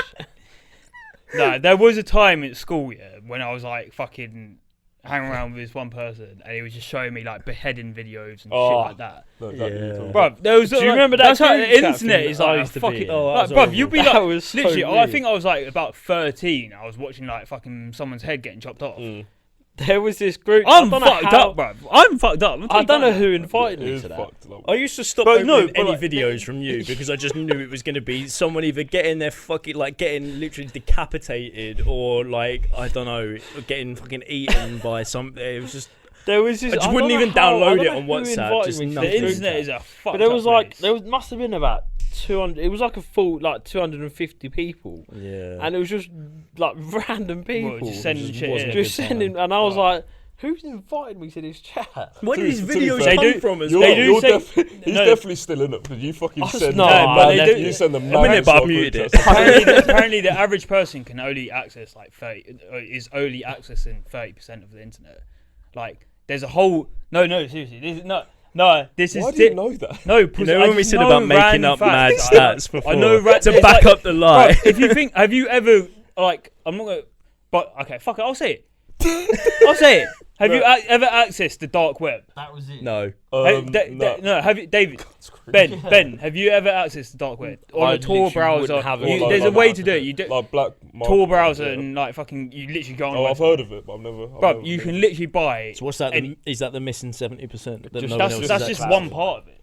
Speaker 3: No, there was a time at school, yeah, when I was like fucking hanging around with this one person, and he was just showing me like beheading videos and shit like that.
Speaker 1: No, exactly what you're talking
Speaker 3: Bruv, there was.
Speaker 4: Do you remember that
Speaker 3: That's how
Speaker 4: group
Speaker 3: the
Speaker 4: chat
Speaker 3: internet
Speaker 4: thing
Speaker 3: is
Speaker 4: that I
Speaker 3: like
Speaker 4: used to be
Speaker 3: fucking.
Speaker 4: in?
Speaker 2: Oh,
Speaker 3: Like,
Speaker 2: that was
Speaker 3: bruv, you'd be
Speaker 4: That
Speaker 3: like,
Speaker 4: was so
Speaker 3: literally. I
Speaker 4: weird.
Speaker 3: think I was like about 13. I was watching like fucking someone's head getting chopped off.
Speaker 4: There was this group.
Speaker 3: I'm
Speaker 4: I don't know
Speaker 3: fucked
Speaker 4: how-
Speaker 3: up, bruv. I'm fucked up.
Speaker 4: I don't know who
Speaker 1: It
Speaker 4: invited me
Speaker 1: is
Speaker 4: to that.
Speaker 1: fucked. Like,
Speaker 2: I used to stop
Speaker 3: But
Speaker 2: opening
Speaker 3: no, but
Speaker 2: any
Speaker 3: like-
Speaker 2: videos from you because I just knew it was going to be someone either getting their fucking getting literally decapitated or like I don't know, getting fucking eaten by something. It was just
Speaker 4: There was this.
Speaker 2: I just
Speaker 4: don't
Speaker 2: wouldn't
Speaker 4: know
Speaker 2: even
Speaker 4: how- I
Speaker 2: download
Speaker 4: don't
Speaker 2: it
Speaker 4: know
Speaker 2: on
Speaker 4: who
Speaker 2: WhatsApp,
Speaker 4: invited
Speaker 2: just
Speaker 4: me to
Speaker 2: nothing.
Speaker 3: The
Speaker 4: this
Speaker 3: internet
Speaker 4: group
Speaker 3: is a fucked
Speaker 4: But there was like
Speaker 3: place.
Speaker 4: must have been about 200. It was like a full like 250 people,
Speaker 2: yeah.
Speaker 4: and it was just like random people
Speaker 3: Well, just sending
Speaker 2: just
Speaker 3: shit
Speaker 2: wasn't
Speaker 3: in.
Speaker 2: a
Speaker 4: just
Speaker 2: good
Speaker 4: sending, and I was like, "Who's invited me to this chat?"
Speaker 2: Where do these
Speaker 1: to be
Speaker 2: videos
Speaker 1: fair,
Speaker 2: come
Speaker 3: do-
Speaker 2: from as
Speaker 1: You're,
Speaker 2: well?
Speaker 3: They do
Speaker 1: you're
Speaker 3: say-
Speaker 1: he's
Speaker 3: no.
Speaker 1: definitely still in it because you fucking
Speaker 4: I
Speaker 1: send
Speaker 4: no,
Speaker 1: them.
Speaker 4: but they do-
Speaker 1: You send them.
Speaker 2: A minute, but I
Speaker 1: massive
Speaker 2: muted
Speaker 1: group
Speaker 2: it.
Speaker 1: chats.
Speaker 3: apparently, the average person can only access like 30 is only accessing 30% of the internet. Like, there's a whole seriously, this is this is
Speaker 1: Why do you know that?
Speaker 3: no.
Speaker 2: You know when we said about making up mad stats before
Speaker 3: I know
Speaker 2: to
Speaker 3: it's
Speaker 2: back
Speaker 3: like-
Speaker 2: up the lie.
Speaker 3: Bro, if you think, have you ever like? I'm not gonna. But okay, fuck it. I'll say it. I'll say it. Have you ever accessed the dark web?
Speaker 4: That was it.
Speaker 2: No.
Speaker 1: No.
Speaker 3: Have you, David? Ben, have you ever accessed the dark web on
Speaker 4: I
Speaker 3: a Tor
Speaker 4: literally
Speaker 3: browser?
Speaker 4: wouldn't have
Speaker 3: You-
Speaker 1: it.
Speaker 3: there's a
Speaker 1: Like
Speaker 3: way to do it. You do
Speaker 1: Like black
Speaker 3: Tor browser
Speaker 1: yeah.
Speaker 3: and like fucking. You literally go on.
Speaker 1: Oh,
Speaker 3: a
Speaker 1: I've
Speaker 3: website.
Speaker 1: heard of it, but I've never.
Speaker 3: Bro, you can literally buy.
Speaker 2: So what's that?
Speaker 3: any-
Speaker 2: Is that the missing 70%? That no one
Speaker 3: that's
Speaker 2: else
Speaker 3: that's
Speaker 2: is
Speaker 3: just
Speaker 2: accessing?
Speaker 3: one part of it.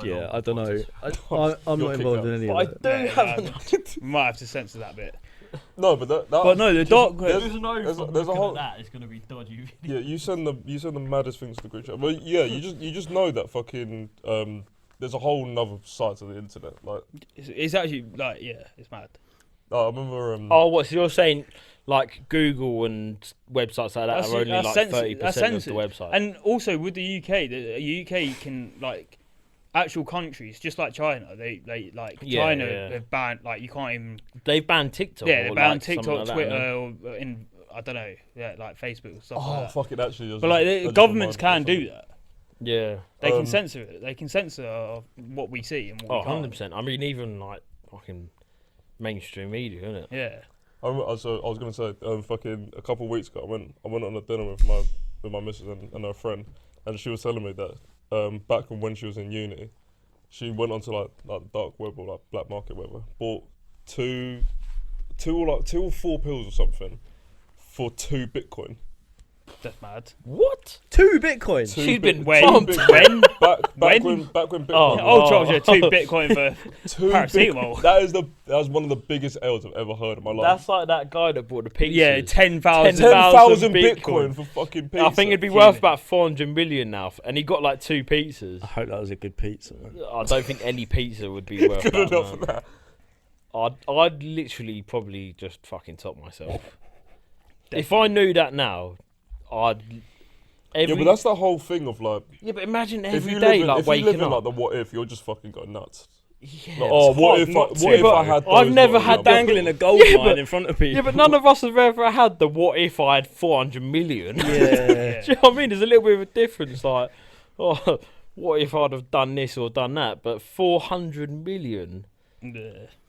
Speaker 2: Yeah, I don't know. I'm
Speaker 1: You're
Speaker 2: not
Speaker 1: kicked
Speaker 2: involved
Speaker 1: out.
Speaker 2: in any
Speaker 4: But I
Speaker 2: of that.
Speaker 4: do
Speaker 3: Yeah,
Speaker 4: have.
Speaker 3: We might have to censor that bit.
Speaker 1: No, but that.
Speaker 3: But no, the dark web.
Speaker 1: There's a whole.
Speaker 5: that. It's gonna be dodgy.
Speaker 1: Yeah, you send the maddest things to the group chat. But yeah, you just know that fucking there's a whole nother side to the internet. Like
Speaker 3: It's actually like it's mad.
Speaker 1: I remember
Speaker 4: Oh, what? So you're saying like Google and websites like that
Speaker 3: That's-
Speaker 4: are only
Speaker 3: that's
Speaker 4: like
Speaker 3: censored-
Speaker 4: 30%
Speaker 3: that's
Speaker 4: of the
Speaker 3: censored.
Speaker 4: website?
Speaker 3: And also with the UK can like actual countries just like China. They like
Speaker 4: Yeah,
Speaker 3: China
Speaker 4: yeah.
Speaker 3: have banned like you can't even
Speaker 4: They've banned TikTok.
Speaker 3: they
Speaker 4: or,
Speaker 3: banned
Speaker 4: like, something
Speaker 3: TikTok,
Speaker 4: like that,
Speaker 3: Twitter,
Speaker 4: no?
Speaker 3: or in I don't know, like Facebook or stuff
Speaker 1: oh
Speaker 3: like that.
Speaker 1: fuck it actually.
Speaker 3: But like the governments can do that.
Speaker 4: Yeah.
Speaker 3: They can
Speaker 1: Um,
Speaker 3: censor it. They can censor what we see and what
Speaker 4: Oh,
Speaker 3: we can't.
Speaker 4: 100%. I mean, even like fucking mainstream media, isn't it?
Speaker 3: Yeah.
Speaker 1: I was gonna say fucking a couple of weeks ago I went on a dinner with my missus and her friend, and she was telling me that back when she was in uni, she went onto like dark web or like black market whatever, bought two or four pills or something for 2 Bitcoin.
Speaker 3: That's mad.
Speaker 4: What?
Speaker 2: 2 Bitcoin.
Speaker 4: She's been
Speaker 3: when?
Speaker 4: bumped.
Speaker 3: When?
Speaker 1: Back
Speaker 3: When?
Speaker 1: when Bitcoin.
Speaker 4: Oh,
Speaker 3: I'll charge you 2 Bitcoin for
Speaker 1: 2
Speaker 3: paracetamol.
Speaker 1: That was one of the biggest L's I've ever heard in my life.
Speaker 4: That's like that guy that bought the pizzas.
Speaker 3: yeah, 10,000.
Speaker 1: 10,000
Speaker 4: Bitcoin.
Speaker 1: Bitcoin for fucking pizza.
Speaker 4: I think it'd be worth about 400 million now, and he got like 2 pizzas.
Speaker 2: I hope that was a good pizza. Man.
Speaker 4: I don't think any pizza would be worth
Speaker 1: good
Speaker 4: that.
Speaker 1: enough
Speaker 4: man.
Speaker 1: for that.
Speaker 4: I'd literally probably just fucking top myself. If I knew that now, I'd.
Speaker 1: Yeah, but that's the whole thing of like.
Speaker 4: Yeah, but imagine
Speaker 1: If
Speaker 4: every
Speaker 1: you
Speaker 4: day
Speaker 1: live in,
Speaker 4: like
Speaker 1: if you
Speaker 4: waking
Speaker 1: live in
Speaker 4: up.
Speaker 1: like the what if, you're just fucking going nuts.
Speaker 4: Yeah,
Speaker 1: Like,
Speaker 4: but
Speaker 1: oh,
Speaker 4: it's
Speaker 1: what
Speaker 4: hard
Speaker 1: if?
Speaker 4: not to,
Speaker 1: What if
Speaker 4: but
Speaker 1: I had?
Speaker 4: I've
Speaker 1: those
Speaker 4: never
Speaker 1: what
Speaker 4: had
Speaker 1: if?
Speaker 2: Dangling a gold
Speaker 4: Yeah,
Speaker 2: mine
Speaker 4: but-
Speaker 2: in front of people.
Speaker 4: Yeah, but none of us have ever had the what if I had 400 million.
Speaker 2: Yeah.
Speaker 4: Do you know what I mean? There's a little bit of a difference. Like, oh, what if I'd have done this or done that? But 400 million,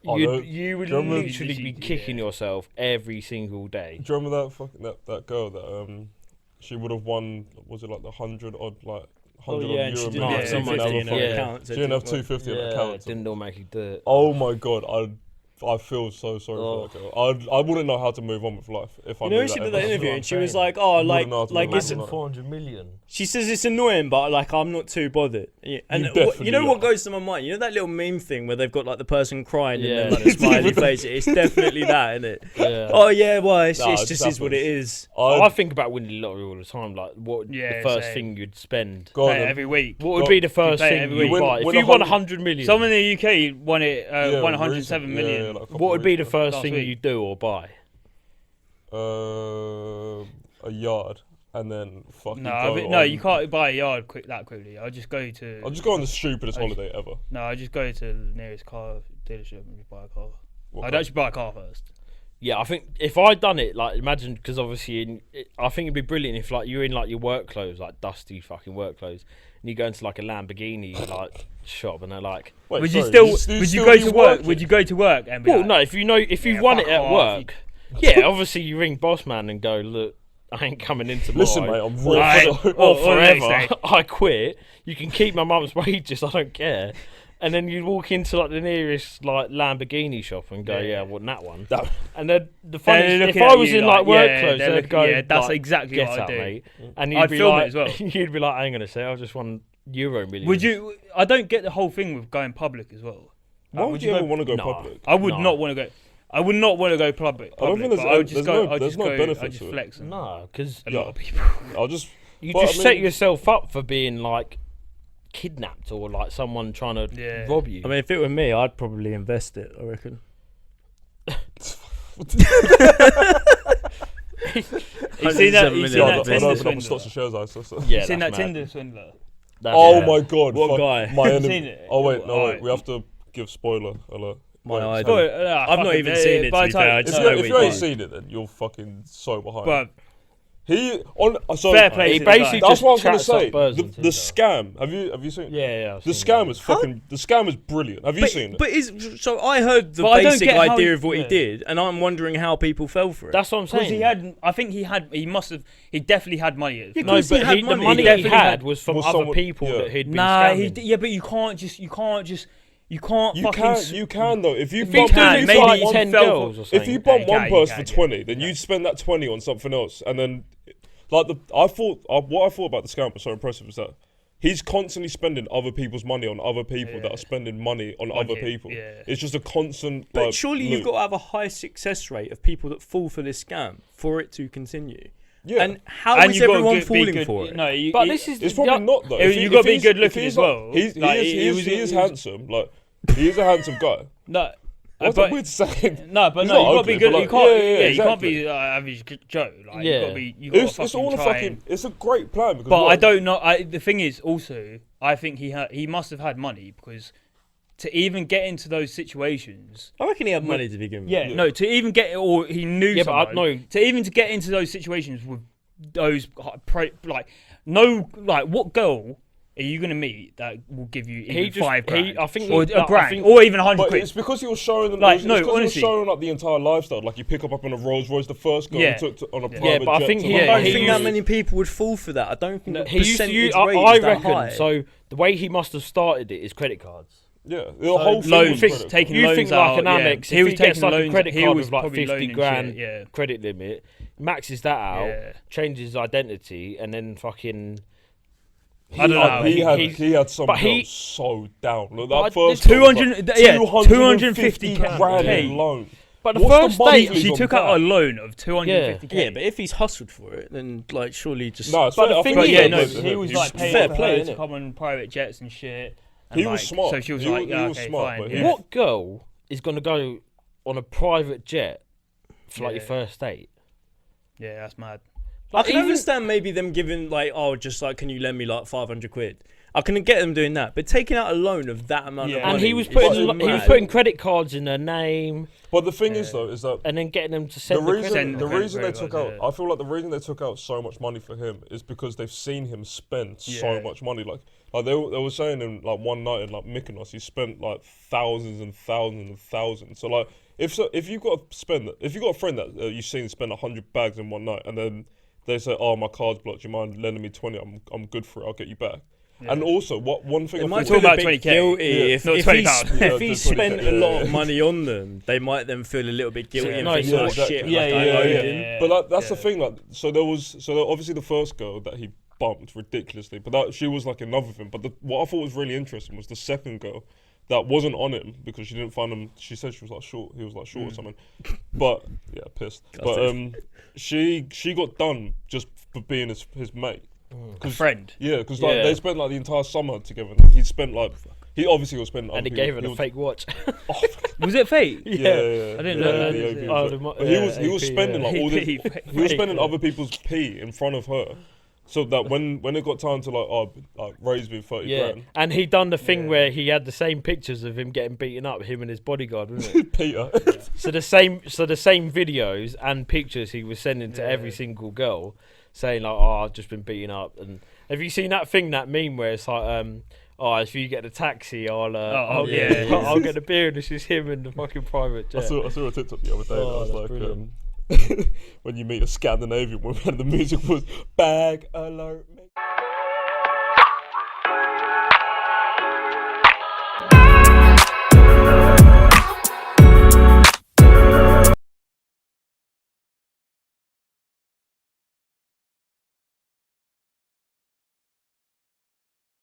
Speaker 1: Oh, no.
Speaker 4: you would
Speaker 1: Do you remember-
Speaker 4: literally be kicking yourself every single day.
Speaker 1: Do you remember that fucking that girl that she would have won? Was it like the 100 odd like 100
Speaker 2: yeah,
Speaker 1: odd
Speaker 2: and she
Speaker 1: euro?
Speaker 2: didn't
Speaker 1: million?
Speaker 2: have
Speaker 4: someone
Speaker 2: 250 in
Speaker 4: else,
Speaker 2: her
Speaker 4: yeah.
Speaker 2: account.
Speaker 1: She didn't have 250 in her
Speaker 4: Yeah,
Speaker 1: account.
Speaker 4: didn't all make it do it.
Speaker 1: Oh my god, I feel so sorry for that girl. I wouldn't know how to move on with life if I
Speaker 2: You
Speaker 1: knew
Speaker 2: know,
Speaker 1: that.
Speaker 2: she did
Speaker 1: ever.
Speaker 2: that interview and she was
Speaker 4: saying.
Speaker 2: like, "Oh,
Speaker 1: Wouldn't
Speaker 2: like,
Speaker 1: know how to
Speaker 2: like,
Speaker 1: move
Speaker 2: it's."
Speaker 1: on.
Speaker 4: Imagine 400 million.
Speaker 2: She says it's annoying, but like I'm not too bothered. Yeah. And
Speaker 1: definitely
Speaker 2: you know what
Speaker 1: are.
Speaker 2: goes to my mind? You know that little meme thing where they've got like the person crying and
Speaker 4: Yeah.
Speaker 2: then like a smiley face. It's definitely that, isn't it?
Speaker 4: Yeah.
Speaker 2: Oh yeah, well, it's
Speaker 1: Nah,
Speaker 2: just
Speaker 1: it
Speaker 2: is what it
Speaker 1: happens.
Speaker 2: is.
Speaker 4: I think about winning the lottery all the time. Like, what
Speaker 3: Yeah,
Speaker 4: the first
Speaker 3: same.
Speaker 4: thing you'd spend?
Speaker 1: Go on
Speaker 3: Play it
Speaker 1: then.
Speaker 3: every week.
Speaker 4: What would
Speaker 1: Go-
Speaker 4: be the first
Speaker 3: play it
Speaker 4: thing
Speaker 3: every
Speaker 4: you
Speaker 3: week.
Speaker 4: buy?
Speaker 1: Win
Speaker 4: If you won
Speaker 1: 100
Speaker 4: 100 million,
Speaker 3: Someone in the UK won it,
Speaker 1: Yeah,
Speaker 3: 107
Speaker 1: recently.
Speaker 3: million.
Speaker 1: Yeah, like a couple
Speaker 4: what would be the
Speaker 1: weeks
Speaker 4: first
Speaker 3: Last
Speaker 4: thing
Speaker 3: week.
Speaker 4: you do or buy?
Speaker 1: ago. A yard, and then fucking.
Speaker 3: No, you can't buy a yard that quickly. I'll just go to.
Speaker 1: I'll just go on the stupidest holiday ever.
Speaker 3: No, I just go to the nearest car dealership and just buy a car.
Speaker 1: What
Speaker 3: I'd
Speaker 1: kind?
Speaker 3: actually buy a car first.
Speaker 4: Yeah, I think if I'd done it, like, imagine, because obviously, I think it'd be brilliant if, like, you're in, like, your work clothes, like, dusty fucking work clothes, and you go into, like, a Lamborghini, like, shop, and they're like,
Speaker 1: Wait,
Speaker 3: Would
Speaker 1: sorry,
Speaker 3: you still?
Speaker 1: still
Speaker 3: Would you
Speaker 1: still
Speaker 3: go
Speaker 1: be
Speaker 3: to work?
Speaker 1: working?
Speaker 3: Would you go to work and be
Speaker 4: well,
Speaker 3: like,
Speaker 4: no, if you've
Speaker 3: yeah,
Speaker 4: won
Speaker 3: fuck
Speaker 4: it at
Speaker 3: off,
Speaker 4: work, yeah, obviously you ring boss man and go, look, I ain't coming in tomorrow.
Speaker 1: Listen, mate, I'm
Speaker 4: or,
Speaker 1: real.
Speaker 4: for- or
Speaker 3: What do they
Speaker 4: forever.
Speaker 3: say?
Speaker 4: I quit. You can keep my mum's wages. I don't care. And then you walk into like the nearest like Lamborghini shop and go, yeah, I want that one.
Speaker 1: That-
Speaker 4: And then the funny,
Speaker 3: They're
Speaker 4: if
Speaker 3: looking
Speaker 4: I
Speaker 3: at
Speaker 4: was
Speaker 3: you
Speaker 4: in like work
Speaker 3: yeah,
Speaker 4: clothes,
Speaker 3: they're
Speaker 4: they'd
Speaker 3: looking-
Speaker 4: go,
Speaker 3: yeah, that's
Speaker 4: like,
Speaker 3: exactly
Speaker 4: get
Speaker 3: what I'd
Speaker 4: out,
Speaker 3: do.
Speaker 4: mate. And you'd
Speaker 3: I'd
Speaker 4: be
Speaker 3: film it
Speaker 4: like,
Speaker 3: as well.
Speaker 4: you'd be like, hang on a sec, I just won Euro million.
Speaker 3: Would you? I don't get the whole thing with going public as well.
Speaker 1: Why would you ever want to go
Speaker 4: No.
Speaker 1: public?
Speaker 3: I would
Speaker 4: No.
Speaker 3: not want to go. I would not want to go public.
Speaker 1: I don't think
Speaker 3: but
Speaker 1: there's
Speaker 3: I would just
Speaker 1: there's
Speaker 3: go.
Speaker 1: no-
Speaker 3: I'd
Speaker 1: there's
Speaker 3: just
Speaker 1: no
Speaker 3: go.
Speaker 1: benefit
Speaker 3: I'd just
Speaker 1: to it.
Speaker 3: flex. And
Speaker 4: No, because
Speaker 3: a lot of people.
Speaker 1: I'll just.
Speaker 4: you
Speaker 1: But I
Speaker 4: just set
Speaker 1: mean-
Speaker 4: yourself up for being like kidnapped or like someone trying to
Speaker 3: Yeah.
Speaker 4: rob you.
Speaker 2: I mean, if it were me, I'd probably invest it. I reckon.
Speaker 3: You seen that? You seen
Speaker 1: Yeah,
Speaker 3: that
Speaker 1: I'd
Speaker 3: Tinder
Speaker 1: open up and
Speaker 3: swindler?
Speaker 1: stocks and shares. I so.
Speaker 4: yeah,
Speaker 3: You seen that
Speaker 4: that's mad.
Speaker 3: Tinder swindler?
Speaker 4: That's
Speaker 1: Oh
Speaker 4: mad.
Speaker 1: my god!
Speaker 2: What
Speaker 1: fuck,
Speaker 2: guy?
Speaker 1: My
Speaker 3: Seen
Speaker 1: enemy.
Speaker 3: it?
Speaker 1: Oh wait, no
Speaker 3: Alright.
Speaker 1: wait. We have to give spoiler alert.
Speaker 2: My
Speaker 1: Wait,
Speaker 2: idol.
Speaker 1: so-
Speaker 2: I've not even seen it,
Speaker 3: by
Speaker 2: to be
Speaker 3: the time-
Speaker 2: fair, I
Speaker 1: If
Speaker 2: just
Speaker 1: you,
Speaker 2: know
Speaker 1: if
Speaker 2: we
Speaker 1: you ain't
Speaker 2: did.
Speaker 1: seen it, then you're fucking so behind.
Speaker 3: But
Speaker 1: He on so
Speaker 3: Fair play
Speaker 4: He
Speaker 3: to the guy.
Speaker 4: basically
Speaker 1: That's
Speaker 4: just
Speaker 1: what I was gonna
Speaker 4: chats up
Speaker 1: say.
Speaker 4: birds
Speaker 1: The
Speaker 4: on Tinder.
Speaker 1: scam. Have you seen?
Speaker 4: Yeah. I've
Speaker 1: The
Speaker 4: seen
Speaker 1: scam
Speaker 4: that.
Speaker 1: is fucking. The scam is brilliant. Have you seen it?
Speaker 2: But so I heard the
Speaker 3: But I don't
Speaker 2: basic
Speaker 3: get how
Speaker 2: idea
Speaker 3: he-
Speaker 2: of what he
Speaker 3: yeah.
Speaker 2: did, and I'm wondering how people fell for it.
Speaker 4: That's what I'm
Speaker 3: because
Speaker 4: saying.
Speaker 3: he had, I think he must have, he definitely had money. At the
Speaker 2: Yeah,
Speaker 3: time.
Speaker 4: no,
Speaker 2: because he
Speaker 4: but
Speaker 2: had
Speaker 4: the
Speaker 2: money.
Speaker 4: money
Speaker 2: He
Speaker 4: he
Speaker 3: definitely
Speaker 4: had
Speaker 3: had-
Speaker 4: was from
Speaker 1: was
Speaker 4: other
Speaker 1: someone-
Speaker 4: people
Speaker 1: yeah.
Speaker 4: that he'd been
Speaker 3: Nah,
Speaker 4: scamming.
Speaker 3: yeah, but you can't
Speaker 1: You
Speaker 3: fucking.
Speaker 1: can. You can though. If you
Speaker 4: If
Speaker 1: bump
Speaker 4: he
Speaker 3: can,
Speaker 4: did
Speaker 3: maybe
Speaker 4: like
Speaker 3: he
Speaker 4: 10
Speaker 3: fell
Speaker 4: girls
Speaker 3: for-
Speaker 4: or something.
Speaker 1: If you bump
Speaker 3: you
Speaker 1: one
Speaker 3: can,
Speaker 1: person
Speaker 3: you
Speaker 1: for
Speaker 3: can,
Speaker 1: 20,
Speaker 3: yeah.
Speaker 1: then you'd spend that 20 on something else, and then like what I thought about the scam was so impressive is that he's constantly spending other people's money on other people that are spending money on other
Speaker 3: him,
Speaker 1: people.
Speaker 3: yeah.
Speaker 1: It's just a constant.
Speaker 2: But
Speaker 1: like,
Speaker 2: surely you've
Speaker 1: loop.
Speaker 2: got to have a high success rate of people that fall for this scam for it to continue.
Speaker 1: Yeah.
Speaker 2: And how
Speaker 3: And
Speaker 2: is
Speaker 3: you gotta
Speaker 2: everyone
Speaker 3: be
Speaker 2: falling
Speaker 3: good-
Speaker 2: for it?
Speaker 3: No,
Speaker 4: But this is
Speaker 1: It's probably not though.
Speaker 3: You gotta be
Speaker 1: he's-
Speaker 3: good
Speaker 1: if
Speaker 3: looking
Speaker 1: he's
Speaker 3: as
Speaker 1: like-
Speaker 3: well.
Speaker 1: He's,
Speaker 3: Like,
Speaker 1: he is handsome. Like he is a handsome guy.
Speaker 3: No,
Speaker 1: What's
Speaker 3: but
Speaker 1: that weird saying?
Speaker 3: no, but
Speaker 1: He's
Speaker 3: no,
Speaker 1: not
Speaker 3: you gotta
Speaker 1: ugly,
Speaker 3: be good.
Speaker 1: but
Speaker 3: You
Speaker 1: like-
Speaker 3: can't.
Speaker 1: yeah,
Speaker 3: Yeah, you can't
Speaker 1: exactly.
Speaker 3: be average Joe. Like
Speaker 4: Yeah.
Speaker 3: you gotta be. You gotta
Speaker 1: It's
Speaker 3: fucking
Speaker 1: all a
Speaker 3: try
Speaker 1: fucking.
Speaker 3: and-
Speaker 1: It's a great plan because.
Speaker 3: But
Speaker 1: what-
Speaker 3: I don't know. The thing is, also, I think he must have had money because to even get into those situations.
Speaker 2: I reckon he had money to begin with.
Speaker 3: Yeah, no, to even get or he knew
Speaker 4: Yeah, but I
Speaker 3: someone.
Speaker 4: know-
Speaker 3: To even to get into those situations with those what girl are you gonna meet that will give you even $5,000
Speaker 4: I think
Speaker 3: or
Speaker 4: he-
Speaker 3: a
Speaker 4: I
Speaker 3: grand
Speaker 4: think-
Speaker 3: or even 100
Speaker 1: But
Speaker 3: quid?
Speaker 1: it's because he was showing them.
Speaker 3: Like,
Speaker 1: It's
Speaker 3: no,
Speaker 1: because he was
Speaker 3: honestly.
Speaker 1: showing like the entire lifestyle. Like you pick up in a Rolls Royce, the first girl
Speaker 3: Yeah.
Speaker 1: he took on a
Speaker 3: Yeah.
Speaker 1: private
Speaker 4: but I
Speaker 1: jet
Speaker 4: think
Speaker 1: to
Speaker 4: he-
Speaker 2: I
Speaker 1: London.
Speaker 2: don't
Speaker 4: he
Speaker 2: think
Speaker 4: used-
Speaker 2: that many people would fall for that. I don't think the
Speaker 4: He used to
Speaker 2: percentage
Speaker 4: use,
Speaker 2: rate
Speaker 4: I
Speaker 2: is that
Speaker 4: reckon.
Speaker 2: high.
Speaker 4: So the way he must have started it is credit cards.
Speaker 1: Yeah, the whole thing
Speaker 3: loans,
Speaker 1: was credit
Speaker 3: taking
Speaker 4: You
Speaker 3: loans
Speaker 4: think
Speaker 3: out.
Speaker 4: like an
Speaker 3: yeah.
Speaker 4: Amex,
Speaker 3: He
Speaker 4: if
Speaker 3: was
Speaker 4: he gets
Speaker 3: taking
Speaker 4: like a
Speaker 3: loans.
Speaker 4: credit
Speaker 3: He
Speaker 4: card
Speaker 3: was
Speaker 4: with like
Speaker 3: probably
Speaker 4: 50
Speaker 3: loaning
Speaker 4: grand
Speaker 3: shit, yeah.
Speaker 4: credit limit, maxes that out,
Speaker 3: Yeah.
Speaker 4: changes his identity, and then fucking.
Speaker 3: I don't know.
Speaker 1: He had some
Speaker 4: but he-
Speaker 1: girls so down. Look,
Speaker 4: But
Speaker 1: that first
Speaker 3: 200 yeah,
Speaker 1: 250 grand
Speaker 3: K.
Speaker 1: in loan.
Speaker 4: But the
Speaker 1: What's
Speaker 4: first
Speaker 1: the money
Speaker 4: date,
Speaker 1: he's
Speaker 3: She
Speaker 1: on
Speaker 3: took
Speaker 1: that?
Speaker 3: out a loan of 250k.
Speaker 2: yeah, but if he's hustled for it, then like surely just.
Speaker 1: No, it's
Speaker 4: But
Speaker 1: fair.
Speaker 4: the
Speaker 1: I
Speaker 4: thing
Speaker 1: think
Speaker 3: But
Speaker 4: is-
Speaker 3: yeah,
Speaker 1: it's
Speaker 3: no,
Speaker 1: fair to
Speaker 3: he
Speaker 1: him.
Speaker 3: was
Speaker 1: He's
Speaker 3: like paying
Speaker 2: fair
Speaker 3: for
Speaker 2: play,
Speaker 3: her to
Speaker 2: innit?
Speaker 3: come on private jets and shit. And
Speaker 1: He was smart.
Speaker 3: So she was
Speaker 1: He
Speaker 3: like, yeah,
Speaker 1: was
Speaker 3: okay,
Speaker 1: smart,
Speaker 3: fine.
Speaker 1: but
Speaker 3: Yeah.
Speaker 1: he-
Speaker 4: what girl is going to go on a private jet for like your
Speaker 3: Yeah.
Speaker 4: first date?
Speaker 3: Yeah, that's mad.
Speaker 2: I can
Speaker 4: even-
Speaker 2: understand maybe them giving like, oh, just like, can you lend me like 500 quid? I can get them doing that, but taking out a loan of that amount of
Speaker 3: Yeah.
Speaker 2: money.
Speaker 4: And he was
Speaker 2: is
Speaker 4: putting
Speaker 2: so
Speaker 4: he was
Speaker 2: mad.
Speaker 4: putting credit cards in her name,
Speaker 1: But the thing is though, is that
Speaker 4: and then getting them to
Speaker 1: the
Speaker 4: send the
Speaker 1: reason
Speaker 3: Send
Speaker 1: the
Speaker 3: the credit
Speaker 1: reason they
Speaker 3: credit
Speaker 1: took
Speaker 3: cards,
Speaker 1: out,
Speaker 3: yeah.
Speaker 1: I feel like the reason they took out so much money for him is because they've seen him spend so
Speaker 3: Yeah.
Speaker 1: much money. Like they were saying in like one night in like Mykonos, he spent like thousands and thousands and thousands. So like if you've got a friend that you've seen spend 100 bags in one night, and then they say, oh, my card's blocked, you mind lending me 20? I'm good for it, I'll get you back. And also, one thing
Speaker 2: They
Speaker 1: I
Speaker 2: might
Speaker 1: thought
Speaker 2: feel a
Speaker 3: about
Speaker 2: bit
Speaker 3: 20K.
Speaker 2: guilty
Speaker 1: Yeah.
Speaker 2: if,
Speaker 3: Not
Speaker 2: if,
Speaker 3: £20.
Speaker 2: he's,
Speaker 1: Yeah,
Speaker 2: if he
Speaker 1: just 20K,
Speaker 2: spent a lot of
Speaker 1: yeah.
Speaker 2: money on them. They might then feel a little bit guilty and
Speaker 4: No,
Speaker 2: think,
Speaker 4: yeah,
Speaker 2: oh
Speaker 1: exactly.
Speaker 2: shit,
Speaker 4: Yeah,
Speaker 2: like,
Speaker 4: yeah,
Speaker 2: I
Speaker 4: yeah,
Speaker 2: owed
Speaker 4: yeah.
Speaker 2: him.
Speaker 1: But like, that's the thing. Like, so obviously the first girl that he bumped ridiculously, but she was like another thing. But what I thought was really interesting was the second girl that wasn't on him because she didn't find him. She said she was like short. He was like short or something. But yeah, pissed. But she got done just for being his mate.
Speaker 3: A friend.
Speaker 1: Yeah, because like
Speaker 4: Yeah.
Speaker 1: they spent like the entire summer together. He obviously was spending.
Speaker 4: And he gave her a fake watch.
Speaker 3: Was it fake?
Speaker 1: Yeah,
Speaker 3: I didn't know that.
Speaker 1: the OP
Speaker 4: Oh,
Speaker 1: was
Speaker 4: the
Speaker 1: fake.
Speaker 4: mo-
Speaker 1: But
Speaker 4: yeah,
Speaker 1: he was
Speaker 4: AP,
Speaker 1: spending
Speaker 4: yeah.
Speaker 1: like all
Speaker 3: AP,
Speaker 1: the
Speaker 3: fake.
Speaker 1: he was spending other people's pee in front of her, so that when it got time to like raise me 30
Speaker 4: Yeah,
Speaker 1: grand,
Speaker 4: and he done the thing where he had the same pictures of him getting beaten up, him and his bodyguard, wasn't it?
Speaker 1: Peter.
Speaker 4: So the same videos and pictures he was sending to every single girl, saying like, "Oh, I've just been beaten up." And have you seen that thing, meme where it's like, "Oh, if you get a taxi, I'll
Speaker 3: yeah.
Speaker 4: I'll get a beer," and it's just him in the fucking private jet.
Speaker 1: I saw a TikTok the other day.
Speaker 4: Oh,
Speaker 1: That was
Speaker 4: that's
Speaker 1: like
Speaker 4: brilliant.
Speaker 1: when you meet a Scandinavian woman and the music was bag alert.